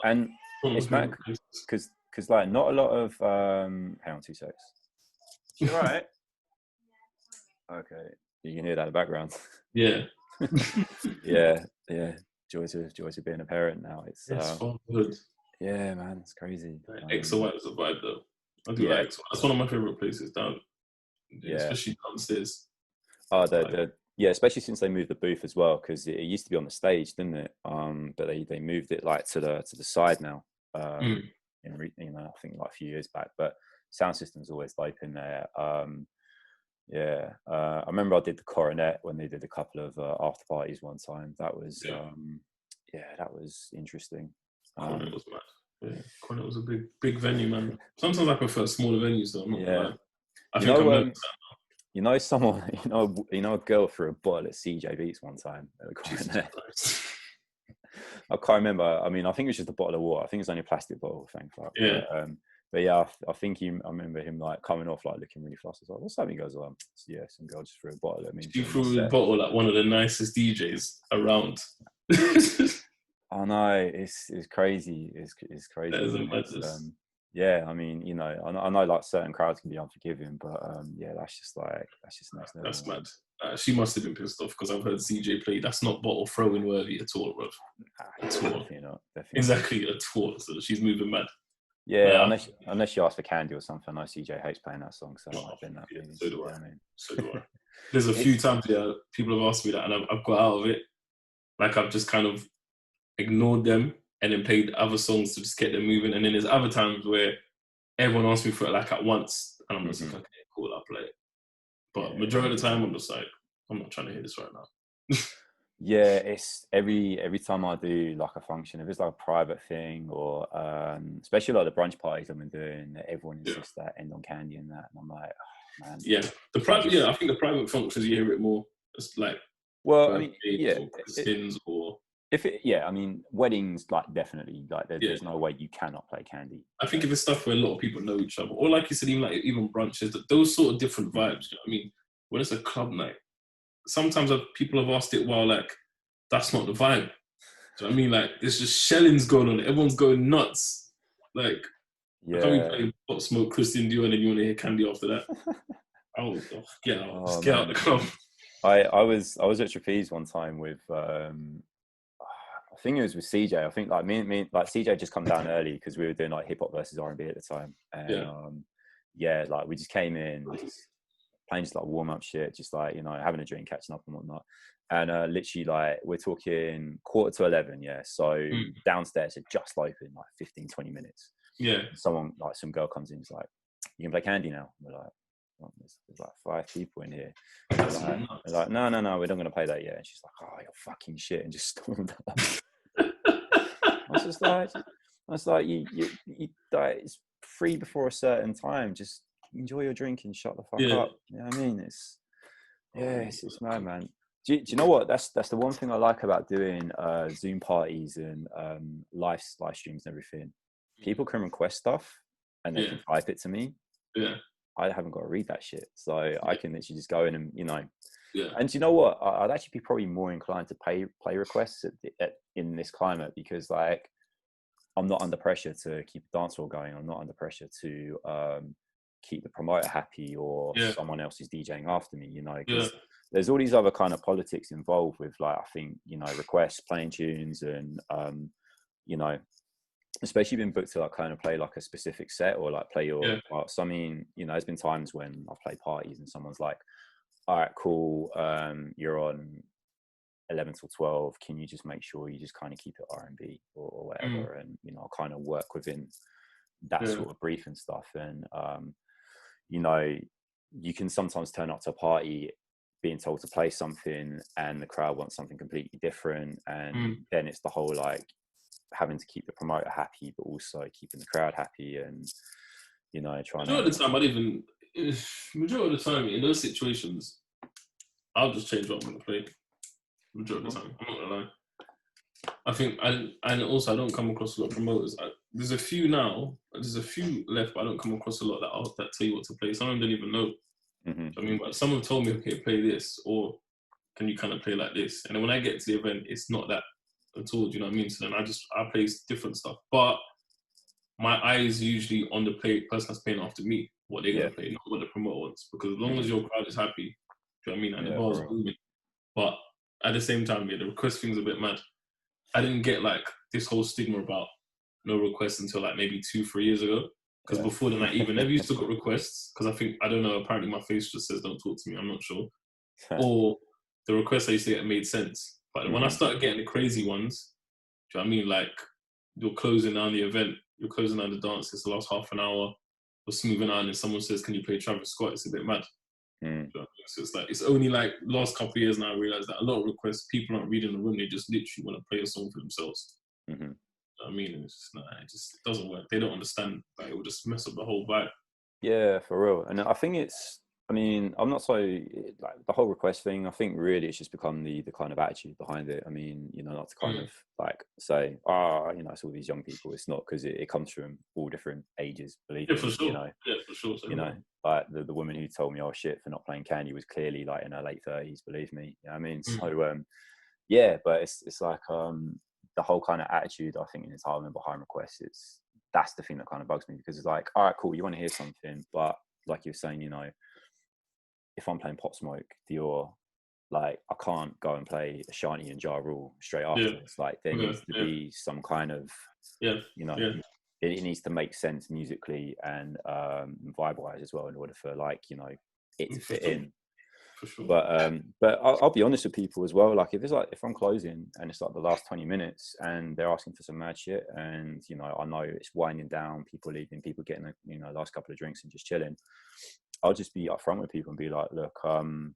and it's mad because like not a lot of hang on 2 seconds. You all right? Okay, you can hear that in the background. Yeah. yeah. Joys of being a parent now. It's fun. Yeah, man, it's crazy. XOY was a vibe though. I do like XOY. That's one of my favorite places down. Especially downstairs. Oh, especially since they moved the booth as well, because it used to be on the stage, didn't it? But they moved it like to the side now. I think like a few years back. But sound system's always dope in there. I remember I did the Coronet when they did a couple of after parties one time. That was that was interesting. Coronet was mad. Yeah, Coronet was a big venue, man. Sometimes I prefer smaller venues though. I'm not gonna lie. I think I'm learning that now. You know a girl threw a bottle at CJ Beats one time at the Coronet. I can't remember. I mean, I think it was just a bottle of water. I think it's only a plastic bottle, thank fuck. Yeah. But yeah, I think I remember him like coming off like looking really flustered. I was like, what's that? He goes, some girl just threw a bottle at me. She threw a bottle at one of the nicest DJs around. I know, it's crazy. It's crazy. That is a madness. I mean, you know, I know like certain crowds can be unforgiving, but that's just next level. That's mad. She must have been pissed off, because I've heard CJ play. That's not bottle throwing worthy at all, bro. Definitely not. Exactly, at all. So she's moving mad. Yeah, unless you ask for Candy or something. I know CJ hates playing that song, so it might have been that. So do I. So do I. There's a few times people have asked me that, and I've got out of it. Like I've just kind of ignored them and then played other songs to just get them moving. And then there's other times where everyone asks me for it like at once, and I'm just like, okay, cool, I'll play it. But majority of the time, I'm just like, I'm not trying to hear this right now. Yeah, it's every time I do like a function, if it's like a private thing or especially like the brunch parties I've been doing, everyone insists that end on Candy and that, and I'm like, oh, man. Yeah, I think the private functions you hear it more. It's like, well, I mean, or I mean, weddings, like definitely, like there's no way you cannot play Candy. I think if it's stuff where a lot of people know each other, or like you said, even brunches, those sort of different vibes. You know what I mean, when it's a club night, sometimes people have asked it while like, that's not the vibe. Do you know what I mean? Like, there's just shellings going on. Everyone's going nuts. Like, I can't be playing Pop Smoke, Christian Dior, and then you want to hear Candy after that. Get out. Just get out the club. I was at Trapeze one time with, I think it was with CJ. I think like me like CJ just come down early because we were doing like hip hop versus R&B at the time. And like we just came in, just playing just like warm up shit, just like, you know, having a drink, catching up and whatnot. And literally like we're talking 11:15. So downstairs had just opened like 15-20 minutes. Yeah. Someone like some girl comes in, is like, you can play Candy now. We're like, well, there's like 5 people in here. They're like, no, we're not going to play that yet. And she's like, oh, you're fucking shit, and just stormed up. I was like, you it's free before a certain time. Just enjoy your drink and shut the fuck up. You know what I mean? It's mad, man. Do you know what? That's the one thing I like about doing Zoom parties and live streams and everything. People can request stuff, and they can type it to me. Yeah. I haven't got to read that shit. So I can literally just go in and, you know, Yeah. and do you know what? I'd actually be probably more inclined to play requests in this climate, because like I'm not under pressure to keep the dance floor going. I'm not under pressure to keep the promoter happy, or someone else is DJing after me, you know, because there's all these other kind of politics involved with, like, I think, you know, requests, playing tunes, and you know, especially being booked to like kind of play like a specific set, or like play your parts. I mean, you know, there's been times when I've played parties and someone's like, all right, cool, you're on 11 till 12, can you just make sure you just kind of keep it R&B or whatever, and, you know, I'll kind of work within that sort of brief and stuff. And you know, you can sometimes turn up to a party being told to play something and the crowd wants something completely different, and then it's the whole like having to keep the promoter happy but also keeping the crowd happy, and, you know, trying majority of the time majority of the time in those situations I'll just change what I'm gonna play. Majority of the time, I'm not gonna lie. I think, and also I don't come across a lot of promoters. There's a few left, but I don't come across a lot that tell you what to play. Some of them don't even know. I mean, but some have told me, okay, play this, or can you kind of play like this? And then when I get to the event, it's not that at all. Do you know what I mean? So then I play different stuff, but my eye is usually on the person that's playing after me, what they're gonna play, not what the promoter wants. Because as long as your crowd is happy, do you know what I mean? And the bar's booming. But at the same time, the request thing's a bit mad. I didn't get like this whole stigma about no requests until like maybe 2-3 years ago. Because before then, I even never used to get requests. Because I don't know, apparently my face just says don't talk to me. I'm not sure. Or the requests I used to get made sense. But when I started getting the crazy ones, do you know what I mean? Like, you're closing down the event, you're closing down the dance, it's the last half an hour, you're smoothing out, and someone says, can you play Travis Scott? It's a bit mad. You know what I mean? So it's like, it's only like last couple of years now I realized that a lot of requests, people aren't reading the room, they just literally want to play a song for themselves. You know what I mean? And it's just, it doesn't work. They don't understand. Like, it will just mess up the whole vibe. Yeah, for real. And I think I mean, I'm not so like the whole request thing. I think really it's just become the kind of attitude behind it. I mean, you know, not to kind of like say, you know, it's all these young people. It's not, because it comes from all different ages, believe me. For sure. You know, for sure. So you know, like the woman who told me, oh shit, for not playing Candy was clearly like in her late 30s, believe me. You know what I mean? So yeah, but it's like the whole kind of attitude, I think, in entitlement behind requests, that's the thing that kind of bugs me, because it's like, all right, cool, you want to hear something, but like you're saying, you know, if I'm playing Pop Smoke, Dior, like, I can't go and play Ashanti and Ja Rule straight after. It's like there needs to be some kind of, you know, it needs to make sense musically and vibe-wise as well, in order for, like, you know, it to fit in. For sure. But I'll be honest with people as well. Like, if I'm closing and it's like the last 20 minutes and they're asking for some mad shit, and, you know, I know it's winding down, people leaving, people getting the, you know, last couple of drinks and just chilling, I'll just be upfront with people and be like, look, I'm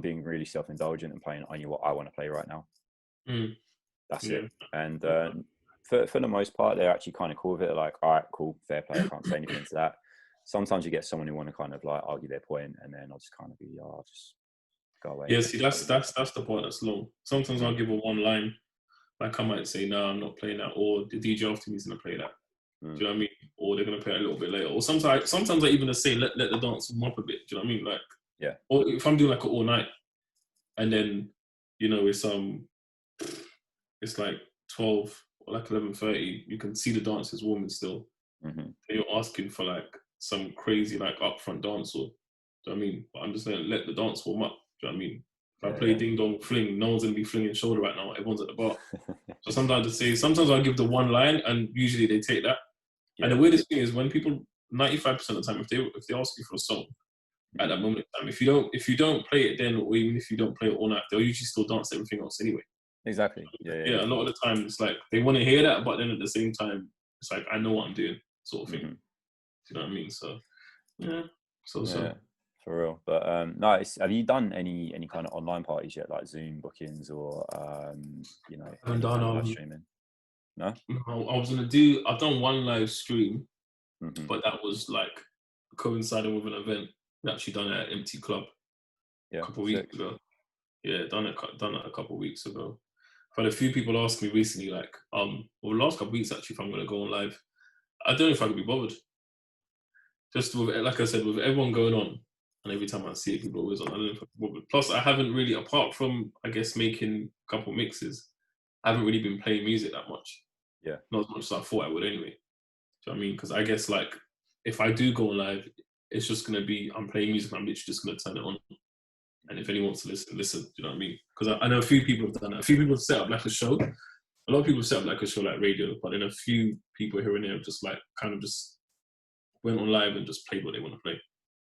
being really self-indulgent and playing only what I want to play right now. That's it. And for the most part, they're actually kind of cool with it. Like, all right, cool, fair play. I can't say anything to that. Sometimes you get someone who want to kind of like argue their point, and then I'll just kind of be, I'll just go away. Yeah, see, that's the part that's long. Sometimes I'll give a one line, like I might say, no, I'm not playing that, or the DJ after me is gonna play that. Do you know what I mean? Or they're gonna play it a little bit later. Or sometimes I even say let the dance warm up a bit. Do you know what I mean? Like, yeah. Or if I'm doing like an all night, and then, you know, it's like 12 or like 11:30. You can see the dancers warming still. And you're asking for like some crazy like upfront dance, or do you know what I mean? But I'm just saying, let the dance warm up. Do you know what I mean? If I play Ding Dong Fling, no one's gonna be flinging shoulder right now. Everyone's at the bar. So sometimes I'll give the one line, and usually they take that. And the weirdest thing is when people, 95% of the time, if they ask you for a song at that moment in time, if you don't play it then, or even if you don't play it all night, they'll usually still dance everything else anyway. Exactly. Yeah. A lot of the time it's like they want to hear that, but then at the same time it's like, I know what I'm doing, sort of thing. Do you know what I mean? So yeah. For real. But nice. Have you done any kind of online parties yet, like Zoom bookings, or you know, I haven't done live streaming? No? I've done one live stream, but that was like coinciding with an event we actually done at Empty Club a couple of weeks ago. Yeah, done it a couple of weeks ago. I've had a few people ask me recently, like, the last couple of weeks actually, if I'm gonna go on live. I don't know if I could be bothered. just with, like I said, with everyone going on, and every time I see it, people are always on. I don't know if I can, plus, I haven't really, apart from I guess making a couple mixes, I haven't really been playing music that much. Yeah. Not as much as I thought I would anyway. Do you know what I mean? Because I guess like if I do go live, it's just gonna be I'm playing music. I'm literally just gonna turn it on, and if anyone wants to listen, listen. Do you know what I mean? Because I know a few people have done that. A few people have set up like a show. A lot of people set up like a show like radio, but then a few people here and there have just like kind of just went on live and just played what they want to play.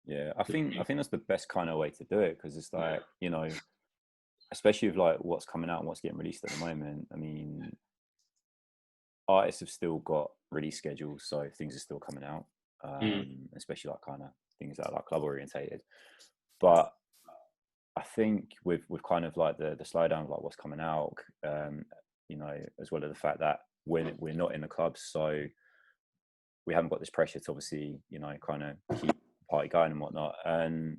Yeah, I think that's the best kind of way to do it, because it's like, you know, especially with like what's coming out and what's getting released at the moment. I mean, artists have still got release schedules, so things are still coming out, especially like kind of things that are like club orientated. But I think with kind of like the slowdown of like what's coming out, you know, as well as the fact that we're not in the clubs, so we haven't got this pressure to obviously, you know, kind of keep the party going and whatnot. And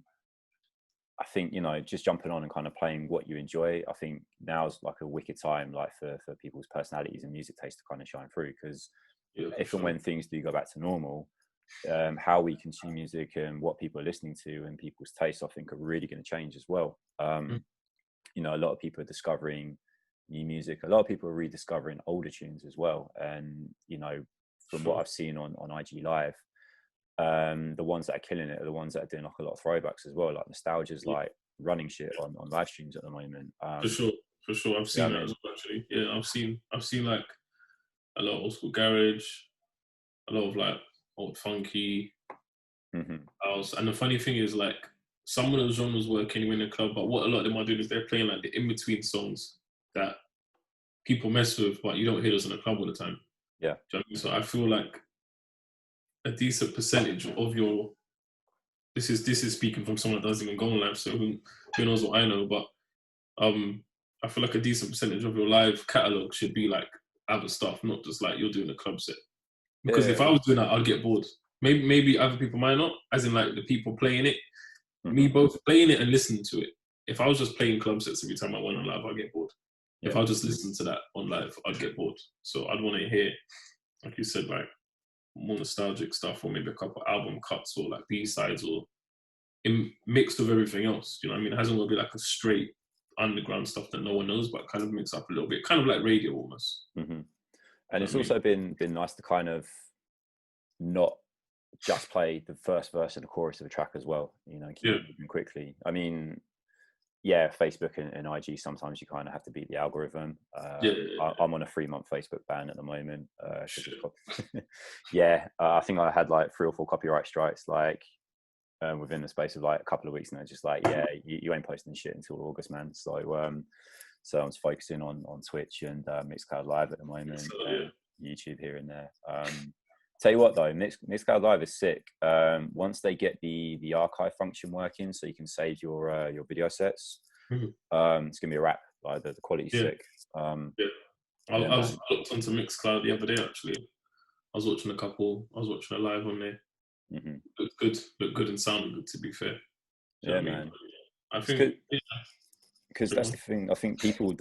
I think, you know, just jumping on and kind of playing what you enjoy, I think now's like a wicked time, like for people's personalities and music taste to kind of shine through. Because if and when things do go back to normal, how we consume music and what people are listening to and people's tastes, I think, are really going to change as well. You know, a lot of people are discovering new music. A lot of people are rediscovering older tunes as well. And, you know, from what I've seen on IG Live, the ones that are killing it are the ones that are doing like a lot of throwbacks as well. Like nostalgia's like running shit on live streams at the moment. For sure. I've seen that as well, actually. Yeah, I've seen like a lot of old school garage, a lot of like old funky house. And the funny thing is, like, some of those genres work anyway in the club, but what a lot of them are doing is they're playing like the in between songs that people mess with, but you don't hear those in the club all the time. Yeah. Do you know what I mean? So I feel like a decent percentage of your this is speaking from someone that doesn't even go on live, so who knows what I know, but I feel like a decent percentage of your live catalogue should be like other stuff, not just like you're doing a club set. Because if I was doing that, I'd get bored. Maybe other people might not, as in like the people playing it. Me both playing it and listening to it. If I was just playing club sets every time I went on live, I'd get bored. Yeah. If I just listened to that on live, I'd get bored. So I'd want to hear, like you said, like more nostalgic stuff, or maybe a couple album cuts, or like B-sides, or mixed with everything else. Do you know what I mean? It hasn't got to be like a straight underground stuff that no one knows, but kind of mix up a little bit, kind of like radio almost. And it's also been nice to kind of not just play the first verse and the chorus of a track as well, you know, keep moving quickly. I mean, yeah, Facebook and IG, sometimes you kind of have to beat the algorithm. I'm on a 3-month Facebook ban at the moment. I think I had like 3 or 4 copyright strikes, like within the space of like a couple of weeks, and they're just like, you ain't posting shit until August, man. So so I'm focusing on Twitch and Mixcloud Live at the moment, YouTube here and there. Tell you what though, Mixcloud Live is sick. Once they get the archive function working, so you can save your video sets, it's gonna be a wrap. Like the quality's sick. I was looked onto Mixcloud the other day actually. I was watching a live on there. Looked good and sounded good, to be fair. Yeah, man. I think because that's the thing. I think people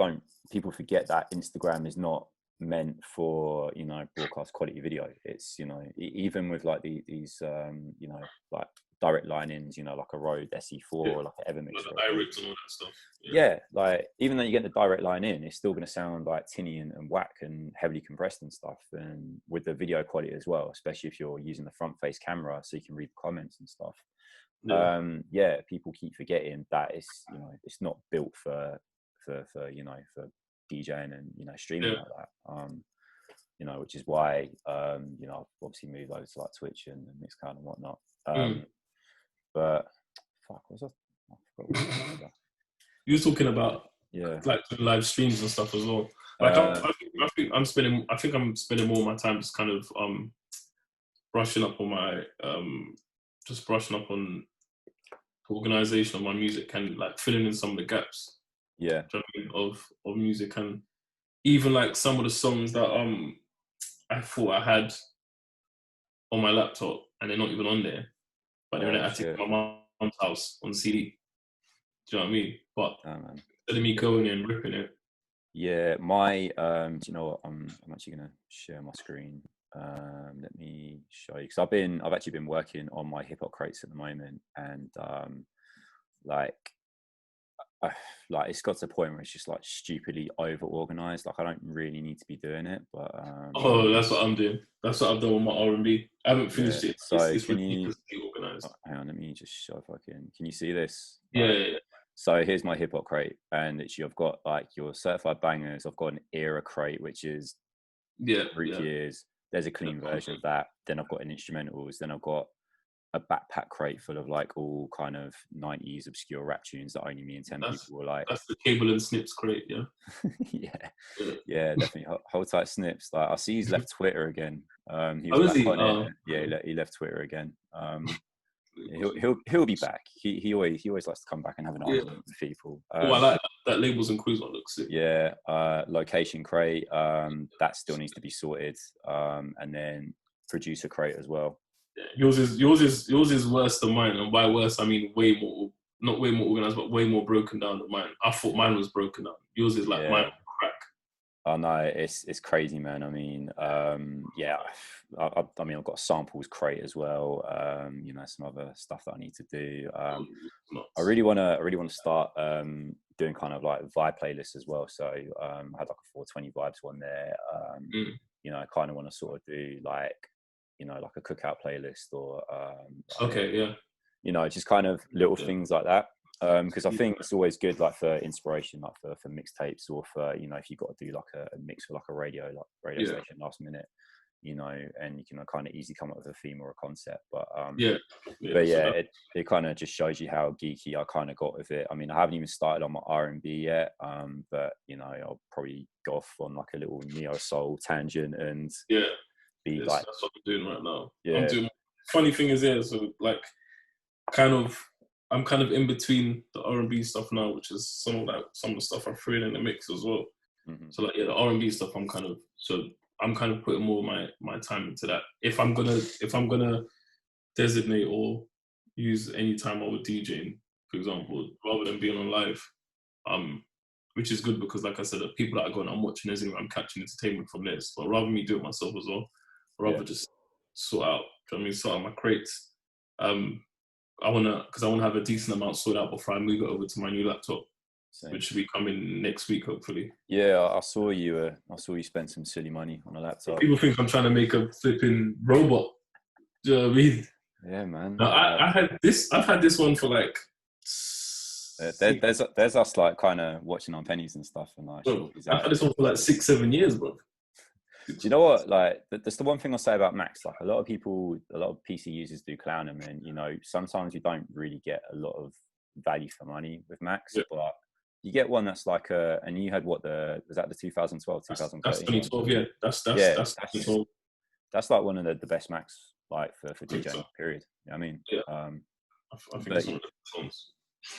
forget that Instagram is not meant for, you know, broadcast quality video. It's, you know, even with like these you know, like direct line-ins, you know, like a Rode SE4 or like an Evermix, like iRigs and all that stuff. Like even though you get the direct line in, it's still going to sound like tinny and whack and heavily compressed and stuff. And with the video quality as well, especially if you're using the front face camera so you can read the comments and stuff. People keep forgetting that it's, you know, it's not built for you know, for DJing and, you know, streaming like that. You know, which is why you know, I've obviously moved over to like Twitch and Mixcloud and whatnot. But fuck, what was I forgot what I was about. You were talking about like live streams and stuff as well. Like I think I'm spending more of my time just kind of brushing up on my organisation of my music and like filling in some of the gaps. Of music, and even like some of the songs that I thought I had on my laptop and they're not even on there, but they're in the attic at my mom's house on CD. Do you know what I mean? But instead of me going in and ripping it. Yeah, my do you know what? I'm actually gonna share my screen. Let me show you, because I've actually been working on my hip hop crates at the moment, and like like it's got to the point where it's just like stupidly over organized. Like I don't really need to be doing it, but Oh, that's what I'm doing. That's what I've done with my R&B. I haven't finished it. So It's can you ridiculously organized. hang on, let me just show if I can you see this? Yeah, Like, yeah, so here's my hip hop crate, and literally I've got like your certified bangers. I've got an era crate, which is yeah, group yeah. years. There's a clean version of that. Then I've got an instrumentals. Then I've got a backpack crate full of like all kind of 90s obscure rap tunes that only me and 10 people were like. That's the cable and snips crate, yeah. Yeah, definitely. Hold tight, Snips. Like I see he's left Twitter again. He was Oh, is back he? on it. Yeah, he left Twitter again. He'll be back. He always likes to come back and have an argument with people. I like that labels and crews one looks sick. Yeah, location crate. That still needs to be sorted. And then producer crate as well. Yeah, yours is worse than mine, and by worse I mean way more, not way more organized, but way more broken down than mine. I thought mine was broken down. Yours is like mine crack. Oh no, it's crazy, man. I mean, yeah, I mean, I've got a samples crate as well. You know, some other stuff that I need to do. I really want to start doing kind of like vibe playlists as well. So I had like a 420 vibes one there. You know, I kind of want to sort of do like, you know, like a cookout playlist or you know, just kind of little things like that. Because I think it's always good, like for inspiration, like for mixtapes, or for, you know, if you've got to do like a mix for like a radio station last minute, you know, and you can kind of easily come up with a theme or a concept. But it kind of just shows you how geeky I kind of got with it. I mean, I haven't even started on my R&B yet, but you know, I'll probably go off on like a little neo soul tangent and be like, that's what I'm doing right now. Yeah. Funny thing is, so like I'm kind of in between the R&B stuff now, which is some of the stuff I threw in the mix as well. Mm-hmm. So like the R&B stuff, I'm kind of putting more of my time into that. If I'm gonna designate or use any time I would DJing, for example, rather than being on live, which is good because, like I said, the people that I go and I'm watching this, I'm catching entertainment from this. But rather me do it myself as well, rather just sort out my crates. I wanna have a decent amount sorted out before I move it over to my new laptop, which should be coming next week, hopefully. Yeah, I saw you spend some silly money on a laptop. People think I'm trying to make a flipping robot. Do you know what I mean? Yeah, man. No, I've had this one for like. There's us like kind of watching on pennies and stuff, and like. I've had this one for like 6-7 years, bro. Do you know what? Like, that's the one thing I'll say about Macs. Like, a lot of PC users do clown them, and you know, sometimes you don't really get a lot of value for money with Macs, but you get one that's like and you had was that the 2012, 2013? That's 2012, yeah. That's 2012. That's like one of the best Macs like for DJing, period. You know what I mean? Yeah. I think it's one of the songs.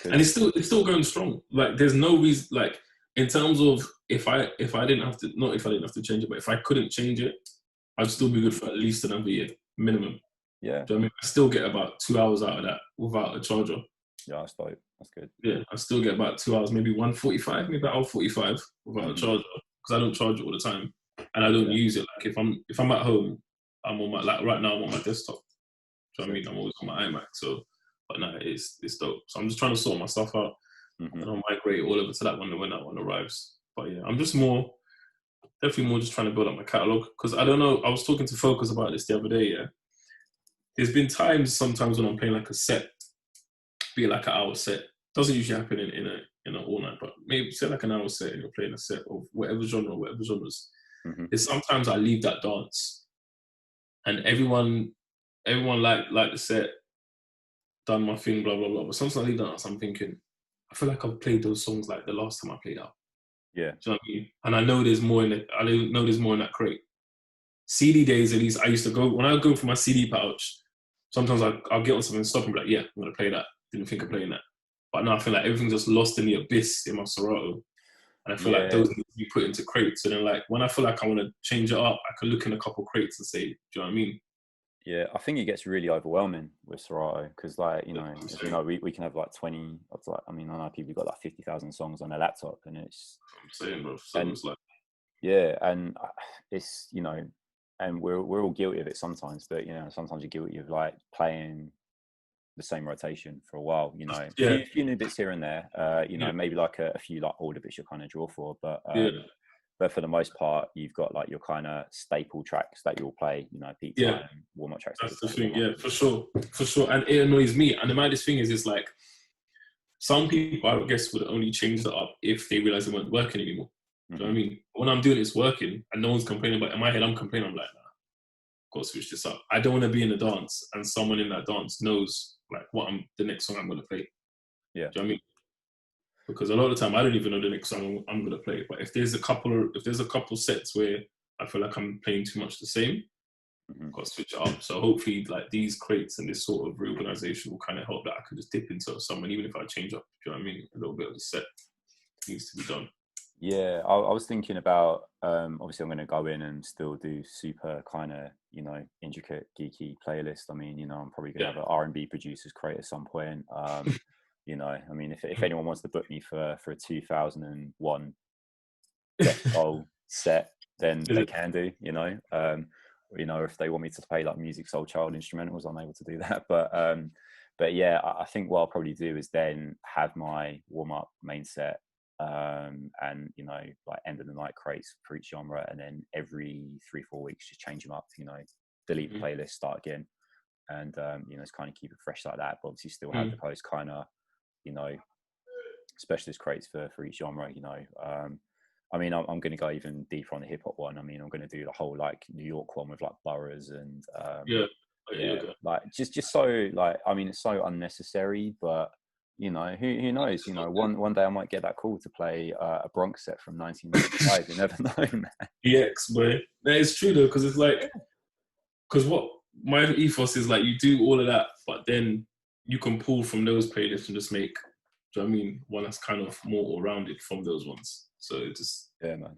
And it's still going strong. Like, there's no reason, like, in terms of if I didn't have to change it, but if I couldn't change it, I'd still be good for at least another year minimum. Yeah. Do you know what I mean? I still get about 2 hours out of that without a charger. Yeah, that's dope. That's good. Yeah, I still get about 2 hours, maybe 145, maybe about 45 without a charger, because I don't charge it all the time and I don't use it. Like, if I'm at home, I'm on my, like right now I'm on my desktop. Do you know what I mean? I'm always on my iMac. So, but no, it's dope. So I'm just trying to sort my stuff out. And I'll migrate all over to that one when that one arrives. But yeah, I'm just definitely more just trying to build up my catalog, because I don't know, I was talking to Focus about this the other day, yeah. There's been sometimes when I'm playing like a set, be it like an hour set. Doesn't usually happen in an all night, but maybe say like an hour set and you're playing a set of whatever genres. There's sometimes I leave that dance and everyone like the set, done my thing, blah blah blah. But sometimes I leave that dance, I'm thinking, I feel like I've played those songs like the last time I played out. Yeah. Do you know what I mean? And I know there's more in it. I know there's more in that crate. CD days, at least, I used to go, when I go for my CD pouch, sometimes I'll get on something and stop and be like, yeah, I'm going to play that. Didn't think of playing that. But now I feel like everything's just lost in the abyss in my Serato. And I feel like those need to be put into crates. And then, like, when I feel like I want to change it up, I can look in a couple crates and say, do you know what I mean? Yeah, I think it gets really overwhelming with Serato because, like, you know, as you know, we can have like 20. I mean, I know people got like 50,000 songs on their laptop, and it's. I'm saying, bro. So it's like. Yeah, and it's, you know, and we're all guilty of it sometimes, but sometimes you're guilty of like playing the same rotation for a while, a few new bits here and there, maybe like a few like older bits you're kind of draw for, but for the most part, you've got like your kind of staple tracks that you'll play, peak time, warm-up tracks. That's the thing, for sure. And it annoys me. And the maddest thing is like, some people, I guess, would only change that up if they realize it weren't working anymore. Do you know what I mean? When I'm doing it's working and no one's complaining, but in my head I'm complaining, I'm like, nah, got to switch this up. I don't want to be in a dance and someone in that dance knows like the next song I'm going to play. Yeah. Do you know what I mean? Because a lot of the time I don't even know the next song I'm going to play. But if there's a couple sets where I feel like I'm playing too much the same, I've got to switch it up. So hopefully like these crates and this sort of reorganization will kind of help that I can just dip into someone, even if I change up, do you know what I mean? A little bit of the set needs to be done. Yeah, I was thinking about, obviously I'm going to go in and still do super kind of, intricate, geeky playlist. I mean, I'm probably going to have an R&B producers crate at some point. I mean, if anyone wants to book me for a 2001 Death Soul set, then they can do, if they want me to play like Music Soul Child instrumentals, I'm able to do that. But yeah, I think what I'll probably do is then have my warm-up main set, and like end of the night crates for each genre, and then every 3-4 weeks just change them up, delete the playlist, start again, and just kind of keep it fresh like that, but obviously still have those kind of specialist crates for each genre. I mean, I'm going to go even deeper on the hip hop one. I mean, I'm going to do the whole like New York one with like boroughs and like just so like, I mean, it's so unnecessary, but who knows? One day I might get that call to play a Bronx set from 1995. You never know, man. EX, boy. That is true though, because it's like, because what my ethos is like, you do all of that, but then you can pull from those playlists and just make, do you know what I mean, one that's kind of more all-rounded from those ones. So it just man.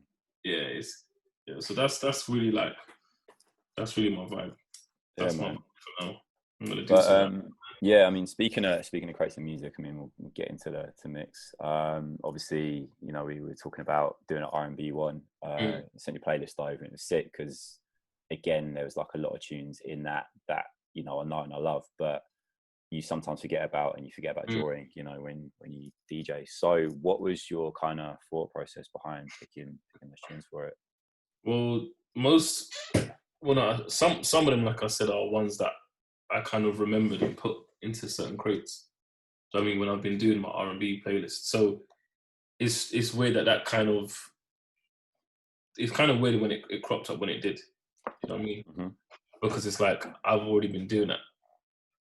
So that's really like, that's really my vibe. That's man. For now. I'm gonna do that. Yeah, I mean, speaking of crazy music, I mean, we'll get into the mix. Obviously, we were talking about doing an R&B one. Sent your playlist over, and it was sick because, again, there was like a lot of tunes in that I know and I love, but you sometimes forget about, and you forget about drawing, when you DJ. So what was your kind of thought process behind picking those tunes for it? Well, some of them, like I said, are ones that I kind of remembered and put into certain crates. So I mean, when I've been doing my R&B playlist, so it's weird that kind of, it's kind of weird when it cropped up when it did. You know what I mean? Because it's like I've already been doing that.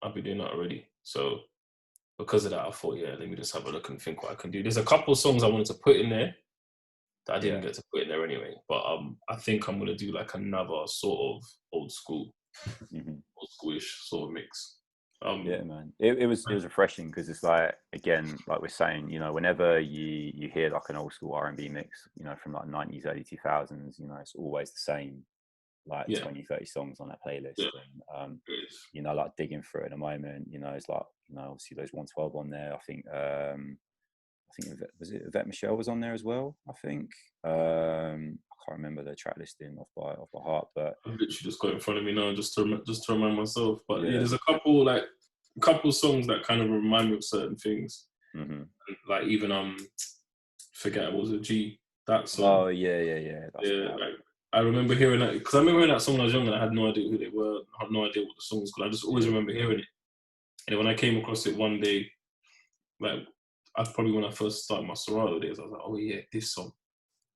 I've been doing that already. So because of that, I thought, let me just have a look and think what I can do. There's a couple of songs I wanted to put in there that I didn't get to put in there anyway. But I think I'm gonna do like another sort of old schoolish sort of mix. Man, it was refreshing because it's like, again, like we're saying, whenever you hear like an old school R&B mix, from like 90s, early 2000s, it's always the same, like 20-30 songs on that playlist. And like digging through it at the moment, it's like, obviously those 112 on there. I think was it Yvette Michelle was on there as well, I think. I can't remember the track listing off by heart, but I've literally just got it in front of me now just to remind myself. But there's a couple songs that kind of remind me of certain things. Like even forget, what was it, G, that song. Oh yeah. Like I remember hearing that, because I remember hearing that song when I was young and I had no idea who they were. I had no idea what the song was called. I just always remember hearing it. And then when I came across it one day, like probably when I first started my Serato days, I was like, oh yeah, this song.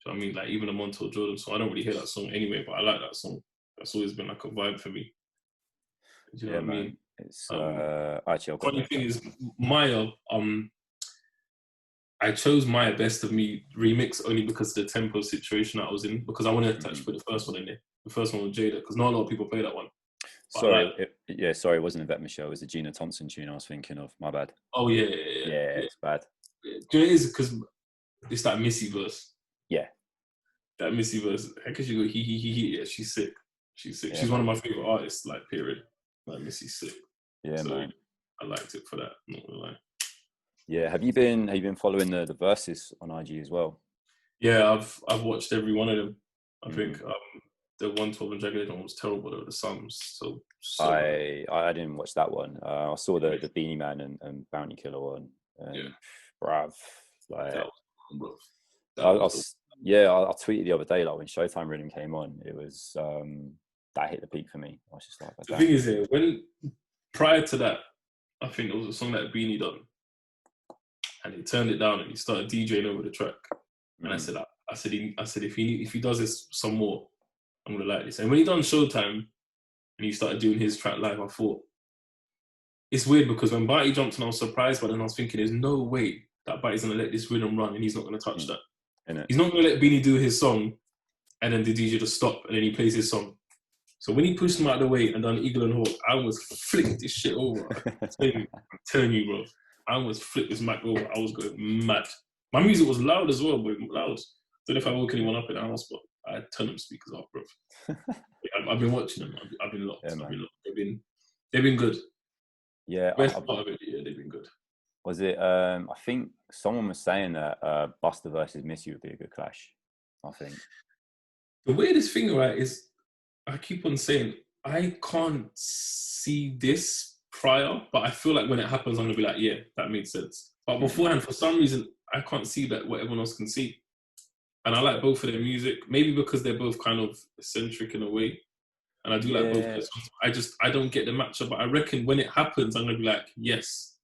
Do you know what I mean? Like even a Montel Jordan song, I don't really hear that song anyway, but I like that song. That's always been like a vibe for me. Do you know what I mean? It's actually, funny thing is, Maya, I chose Maya Best of Me remix only because of the tempo situation that I was in, because I wanted to actually put the first one in there. The first one was Jada, because not a lot of people play that one. Sorry, it wasn't Yvette Michelle. It was the Gina Thompson tune I was thinking of. My bad. Oh yeah. It's bad. Do you know what it is? Because it's that Missy verse. Yeah. That Missy verse. How could you go he? Yeah, she's sick. She's sick. She's one of my favorite artists. Like period. Like Missy's sick. Yeah, so man. I liked it for that. Not gonna lie. Yeah. Have you been following the verses on IG as well? Yeah, I've watched every one of them. I think the 112 and Jagged Edge one was terrible though. The sound was so I didn't watch that one. I saw the Beanie Man and Bounty Killer one. And, bruv, like that was, I tweeted the other day, like when Showtime Rhythm came on, it was that hit the peak for me. I was just like, the thing is, when prior to that, I think it was a song that Beanie done, and he turned it down and he started DJing over the track. And I said, if he does this some more, I'm gonna like this. And when he done Showtime and he started doing his track live, I thought it's weird because when Barty jumped on, I was surprised, but then I was thinking, there's no way that Barty's gonna let this rhythm run and he's not gonna touch that. He's not gonna let Beanie do his song and then the DJ just stop and then he plays his song. So when he pushed him out of the way and done Eagle and Hawk, I almost flicked this shit over. I'm telling you, bro. I almost flicked this mic over. I was going mad. My music was loud as well, but loud. Don't know if I woke anyone up in the house, but I turned them speakers off, bro. I've been watching them. I've been locked. They've been good. Yeah. Best part of it, yeah, they've been good. Was it? I think someone was saying that Buster versus Missy would be a good clash. I think. The weirdest thing, right, is I keep on saying I can't see this prior, but I feel like when it happens, I'm gonna be like, yeah, that makes sense. But beforehand, for some reason, I can't see that what everyone else can see. And I like both of their music, maybe because they're both kind of eccentric in a way. And I do like both of their songs. I don't get the matchup, but I reckon when it happens, I'm gonna be like, yes.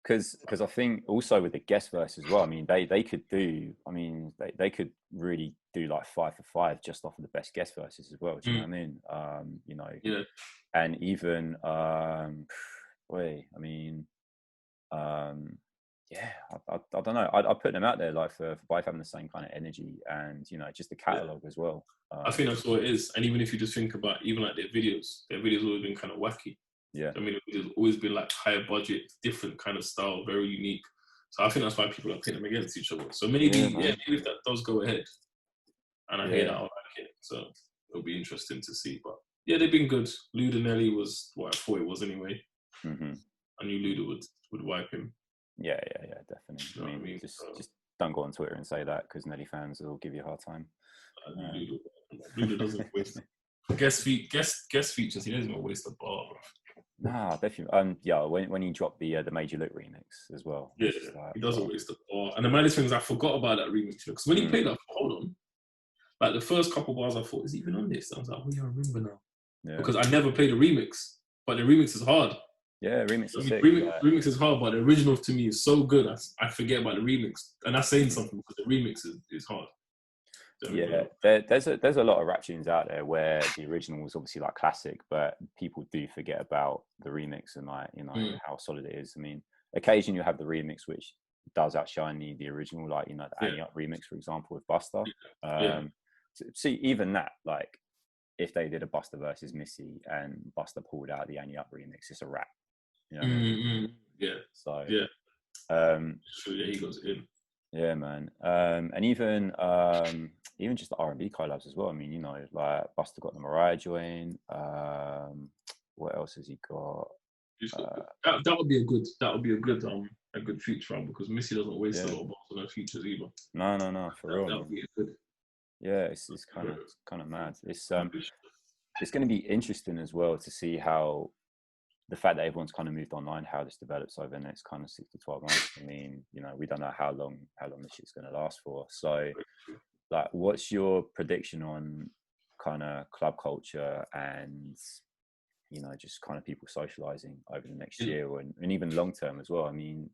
Because I think also with the guest verse as well, I mean, they could do, I mean, they could really do like 5 for 5 just off of the best guest verses as well. Do you know what I mean? You know, yeah. And even, I don't know. I put them out there like for both having the same kind of energy and, you know, just the catalogue as well. I think that's what it is. And even if you just think about even like their videos always been kind of wacky. Yeah. I mean, it's always been like higher budget, different kind of style, very unique. So I think that's why people are putting them against each other. So maybe if that does go ahead, and I hear that, I'll like it. So it'll be interesting to see. But yeah, they've been good. Luda Nelly was what I thought it was anyway. Mm-hmm. I knew Luda would wipe him. Yeah, definitely. You know I mean? Just don't go on Twitter and say that because Nelly fans will give you a hard time. Luda doesn't waste guest features. He doesn't even waste a bar, bro. Nah, definitely. When he dropped the Major Look remix as well. Yeah, he doesn't waste a bar. And the maddest thing is I forgot about that remix because when he played that, hold on, like the first couple bars, I thought, is he even on this? I was like, oh yeah, I remember now. Yeah. Because I never played a remix, but the remix is hard. Yeah, remix is sick. Remix is hard, but the original to me is so good. I forget about the remix, and that's saying something because the remix is hard. Yeah, there's a lot of rap tunes out there where the original was obviously like classic, but people do forget about the remix and like, you know, how solid it is. I mean, occasionally you have the remix which does outshine the original, like, you know, the Annie Up remix, for example, with Buster. See, even that, like, if they did a Buster versus Missy and Buster pulled out the Annie Up remix, it's a wrap. You know what I mean? Yeah. So he goes in. Yeah, man. And even just the R&B collabs as well. I mean, you know, like Buster got the Mariah joint. What else has he got? That would be a good feature album because Missy doesn't waste a lot of bars on her features either. No, for real. That would be good. Yeah, it's kind of mad. It's going to be interesting as well to see how the fact that everyone's kind of moved online, how this develops over the next kind of 6 to 12 months. I mean, you know, we don't know how long this shit's going to last for. So, like, what's your prediction on kind of club culture and, you know, just kind of people socializing over the next year and even long term as well? I mean,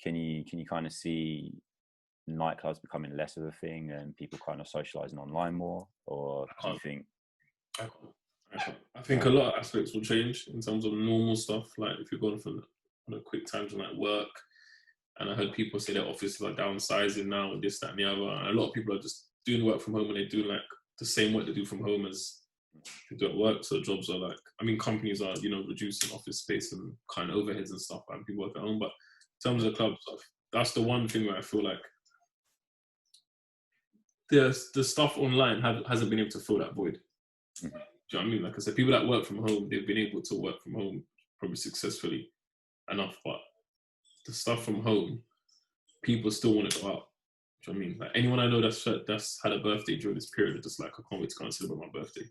can you kind of see nightclubs becoming less of a thing and people kind of socializing online more, or do you think? I think a lot of aspects will change in terms of normal stuff. Like if you're going from on a quick time to like work, and I heard people say their offices are downsizing now and this, that, and the other. And a lot of people are just doing work from home and they do like the same work they do from home as they do at work. So jobs are like, I mean, companies are, you know, reducing office space and kind of overheads and stuff, and people work at home. But in terms of club stuff, that's the one thing where I feel like the stuff online hasn't been able to fill that void. Do you know what I mean? Like I said, people that work from home, they've been able to work from home probably successfully enough, but the stuff from home, people still want to go out. Do you know what I mean? Like anyone I know that's had a birthday during this period, are just like, I can't wait to go and celebrate my birthday.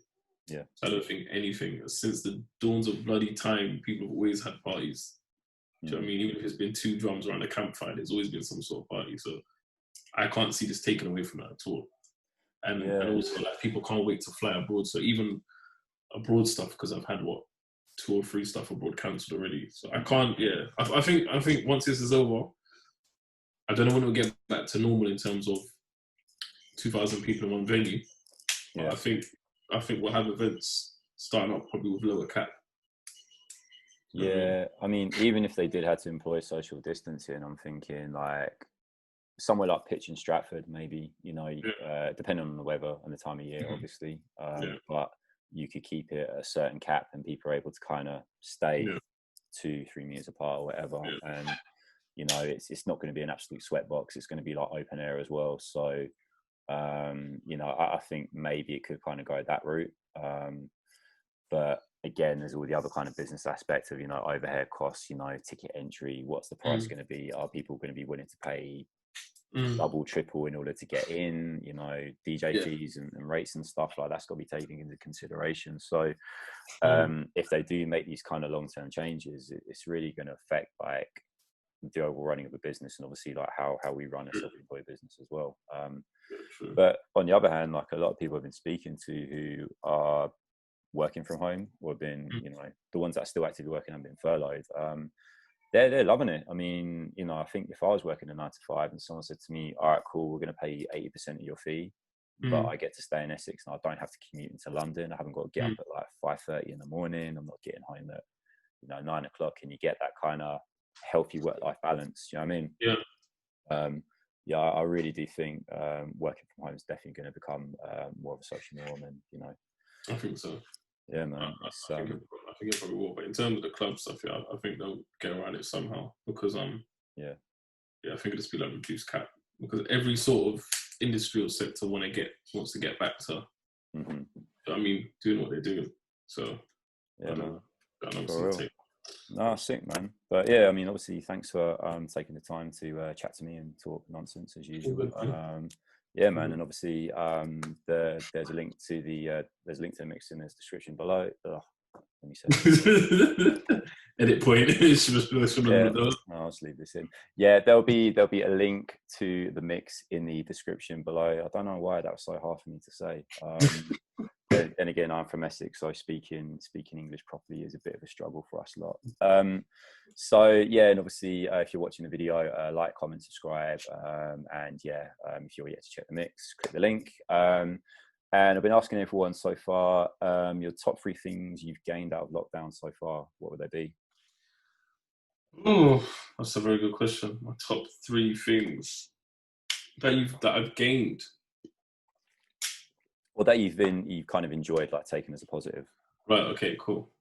Yeah. So I don't think anything since the dawns of bloody time, people have always had parties. Do you know what I mean? Even if it's been 2 drums around a campfire, there's always been some sort of party. So I can't see this taken away from that at all. And also like people can't wait to fly abroad. So even abroad stuff, because I've had 2 or 3 stuff abroad cancelled already. So I can't. Yeah, I think once this is over, I don't know when it'll get back to normal in terms of 2,000 people in one venue. But I think we'll have events starting up probably with lower cap. Yeah, I mean, even if they did have to employ social distancing, I'm thinking like somewhere like Pitch in Stratford, maybe, you know, depending on the weather and the time of year, obviously. But you could keep it at a certain cap and people are able to kind of stay 2-3 meters apart or whatever. And, you know, it's not going to be an absolute sweat box. It's going to be like open air as well. So, you know, I think maybe it could kind of go that route. But again, there's all the other kind of business aspect of, you know, overhead costs, you know, ticket entry, what's the price going to be? Are people going to be willing to pay double, triple in order to get in, you know, DJ fees and rates and stuff like that's got to be taken into consideration. So if they do make these kind of long-term changes, it's really going to affect like the overall running of a business and obviously like how we run a self-employed business as well. But on the other hand, like a lot of people I've been speaking to who are working from home or have been, you know, the ones that are still actively working and been furloughed, they're loving it. I mean, you know, I think if I was working a 9 to 5 and someone said to me, all right, cool, we're going to pay you 80% of your fee, but I get to stay in Essex and I don't have to commute into London. I haven't got to get up at like 5:30 in the morning. I'm not getting home at, you know, 9 o'clock, and you get that kind of healthy work-life balance. You know what I mean? Yeah, I really do think working from home is definitely going to become more of a social norm, and you know, I think so. Yeah, man. I think it probably will. But in terms of the club stuff, I think they'll get around it somehow because I think it'll just be like reduced cap because every sort of industry or sector wants to get back to. I mean, doing what they're doing. So yeah, man. Take. No, sick, man. But yeah, I mean, obviously, thanks for taking the time to chat to me and talk nonsense as usual. Yeah, man, and obviously, there's a link to the mix in the description below. Let me say. Edit point. I'll just leave this in. Yeah, there'll be a link to the mix in the description below. I don't know why that was so hard for me to say. And again, I'm from Essex, so speaking English properly is a bit of a struggle for us lot. So yeah, and obviously, if you're watching the video, like, comment, subscribe, and yeah, if you're yet to check the mix, click the link. And I've been asking everyone so far, your top 3 things you've gained out of lockdown so far. What would they be? Oh, that's a very good question. My top 3 things that I've gained. Or that you've kind of enjoyed, like taken as a positive. Right. Okay. Cool.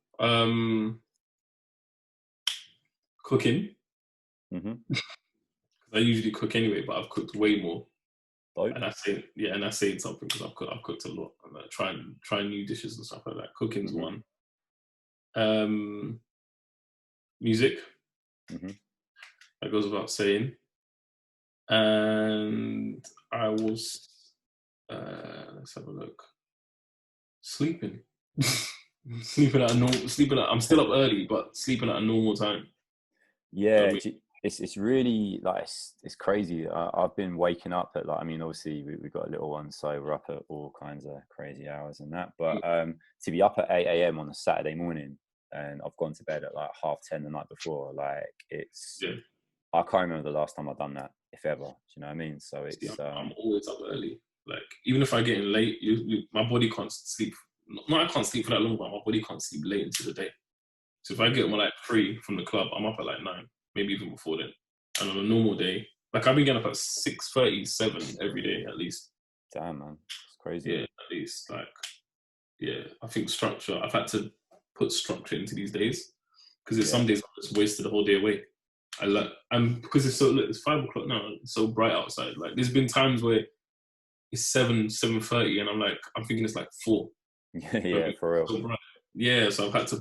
Cooking. I usually cook anyway, but I've cooked way more. And I say something because I've cooked a lot and try new dishes and stuff like that. Cooking's one. Music. That goes without saying. And I was let's have a look. Sleeping. I'm still up early, but sleeping at a normal time. Yeah, it's really like it's crazy. I've been waking up at like, I mean, obviously we've got a little one, so we're up at all kinds of crazy hours and that. But to be up at 8 a.m. on a Saturday morning, and I've gone to bed at like 10:30 the night before, like it's. I can't remember the last time I've done that, if ever. Do you know what I mean? So it's. I'm always up early. Like even if I get in late, my body can't sleep. No, I can't sleep for that long, but my body can't sleep late into the day. So if I get like 3 from the club, I'm up at like 9, maybe even before then. And on a normal day, like I've been getting up at 6:30, 7 every day at least. Damn, man, it's crazy. Yeah, at least I think structure. I've had to put structure into these days because there's some days I've just wasted the whole day away. Because it's 5 o'clock now. It's so bright outside. Like there's been times where it's 7:30, and I'm thinking it's like 4. Yeah, for real. So bright. Yeah, so I've had to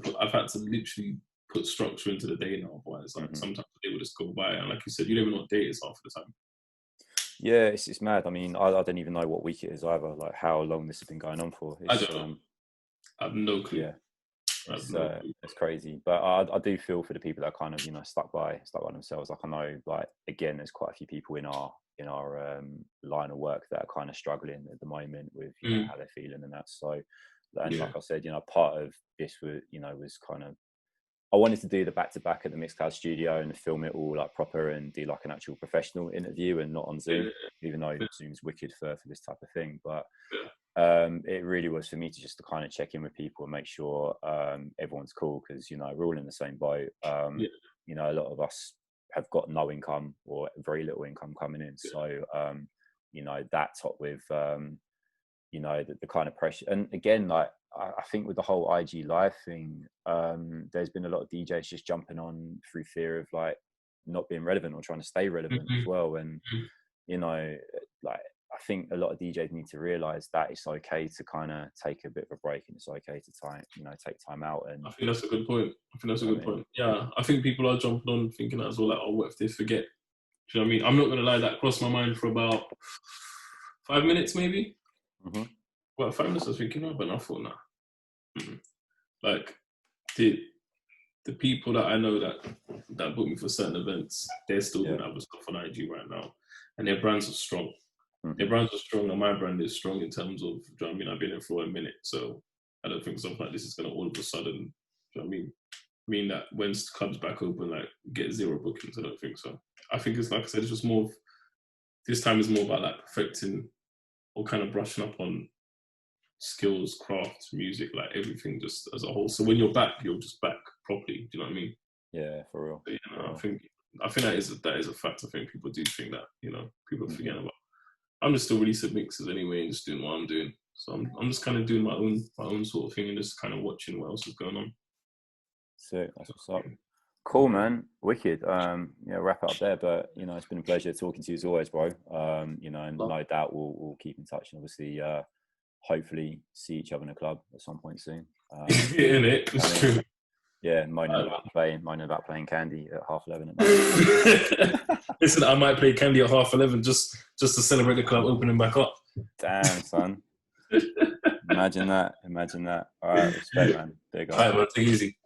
literally put structure into the day now. Otherwise, sometimes the day will just go by, and like you said, you don't even know what day it is half the time. Yeah, it's mad. I mean, I don't even know what week it is either. Like how long this has been going on for. I don't know. I have no clue. Yeah, it's crazy. But I do feel for the people that are kind of, you know, stuck by themselves. Like I know, like again, there's quite a few people in our line of work that are kind of struggling at the moment with, you know, how they're feeling and that. So, and like I said, you know, part of this was, you know, was kind of, I wanted to do the back-to-back at the Mixcloud studio and film it all like proper and do like an actual professional interview and not on Zoom, even though Zoom's wicked for this type of thing. But it really was for me to just to kind of check in with people and make sure everyone's cool, because, you know, we're all in the same boat. You know, a lot of us have got no income or very little income coming in. So, you know, that top with, you know, the kind of pressure. And again, like, I think with the whole IG live thing, there's been a lot of DJs just jumping on through fear of like not being relevant or trying to stay relevant as well. And, you know, like, I think a lot of DJs need to realize that it's okay to kind of take a bit of a break, and it's okay to take time out. And I think that's a good point. Point. Yeah, I think people are jumping on thinking that as well, like, oh, what if they forget? Do you know what I mean? I'm not going to lie, that crossed my mind for about 5 minutes maybe. Well, 5 minutes I was thinking, but I thought, nah. Like, the people that I know that book me for certain events, they're still doing other stuff on IG right now, and their brands are strong. Their brands are strong, and my brand is strong in terms of, do you know what I mean? I've been in for a minute, so I don't think something like this is going to all of a sudden, do you know what I mean? Mean that when clubs back open, like, get 0 bookings. I don't think so. I think it's, like I said, it's just more, this time is more about like perfecting or kind of brushing up on skills, crafts, music, like everything just as a whole. So when you're back, you're just back properly. Do you know what I mean? Yeah, for real. But, you know, I think that is a fact. I think people do think that, you know, people are forgetting about. I'm just still releasing mixes anyway and just doing what I'm doing. So I'm just kind of doing my own sort of thing and just kind of watching what else is going on. So that's what's up. Cool, man. Wicked. Yeah, wrap it up there. But, you know, it's been a pleasure talking to you as always, bro. You know, and no doubt we'll keep in touch and obviously hopefully see each other in a club at some point soon. It's true. Yeah, moaning about playing Candy at 11:30 at night. Listen, I might play Candy at 11:30 just to celebrate the club opening back up. Damn, son. Imagine that. All right, respect, man. There you go. All right, man, take it easy.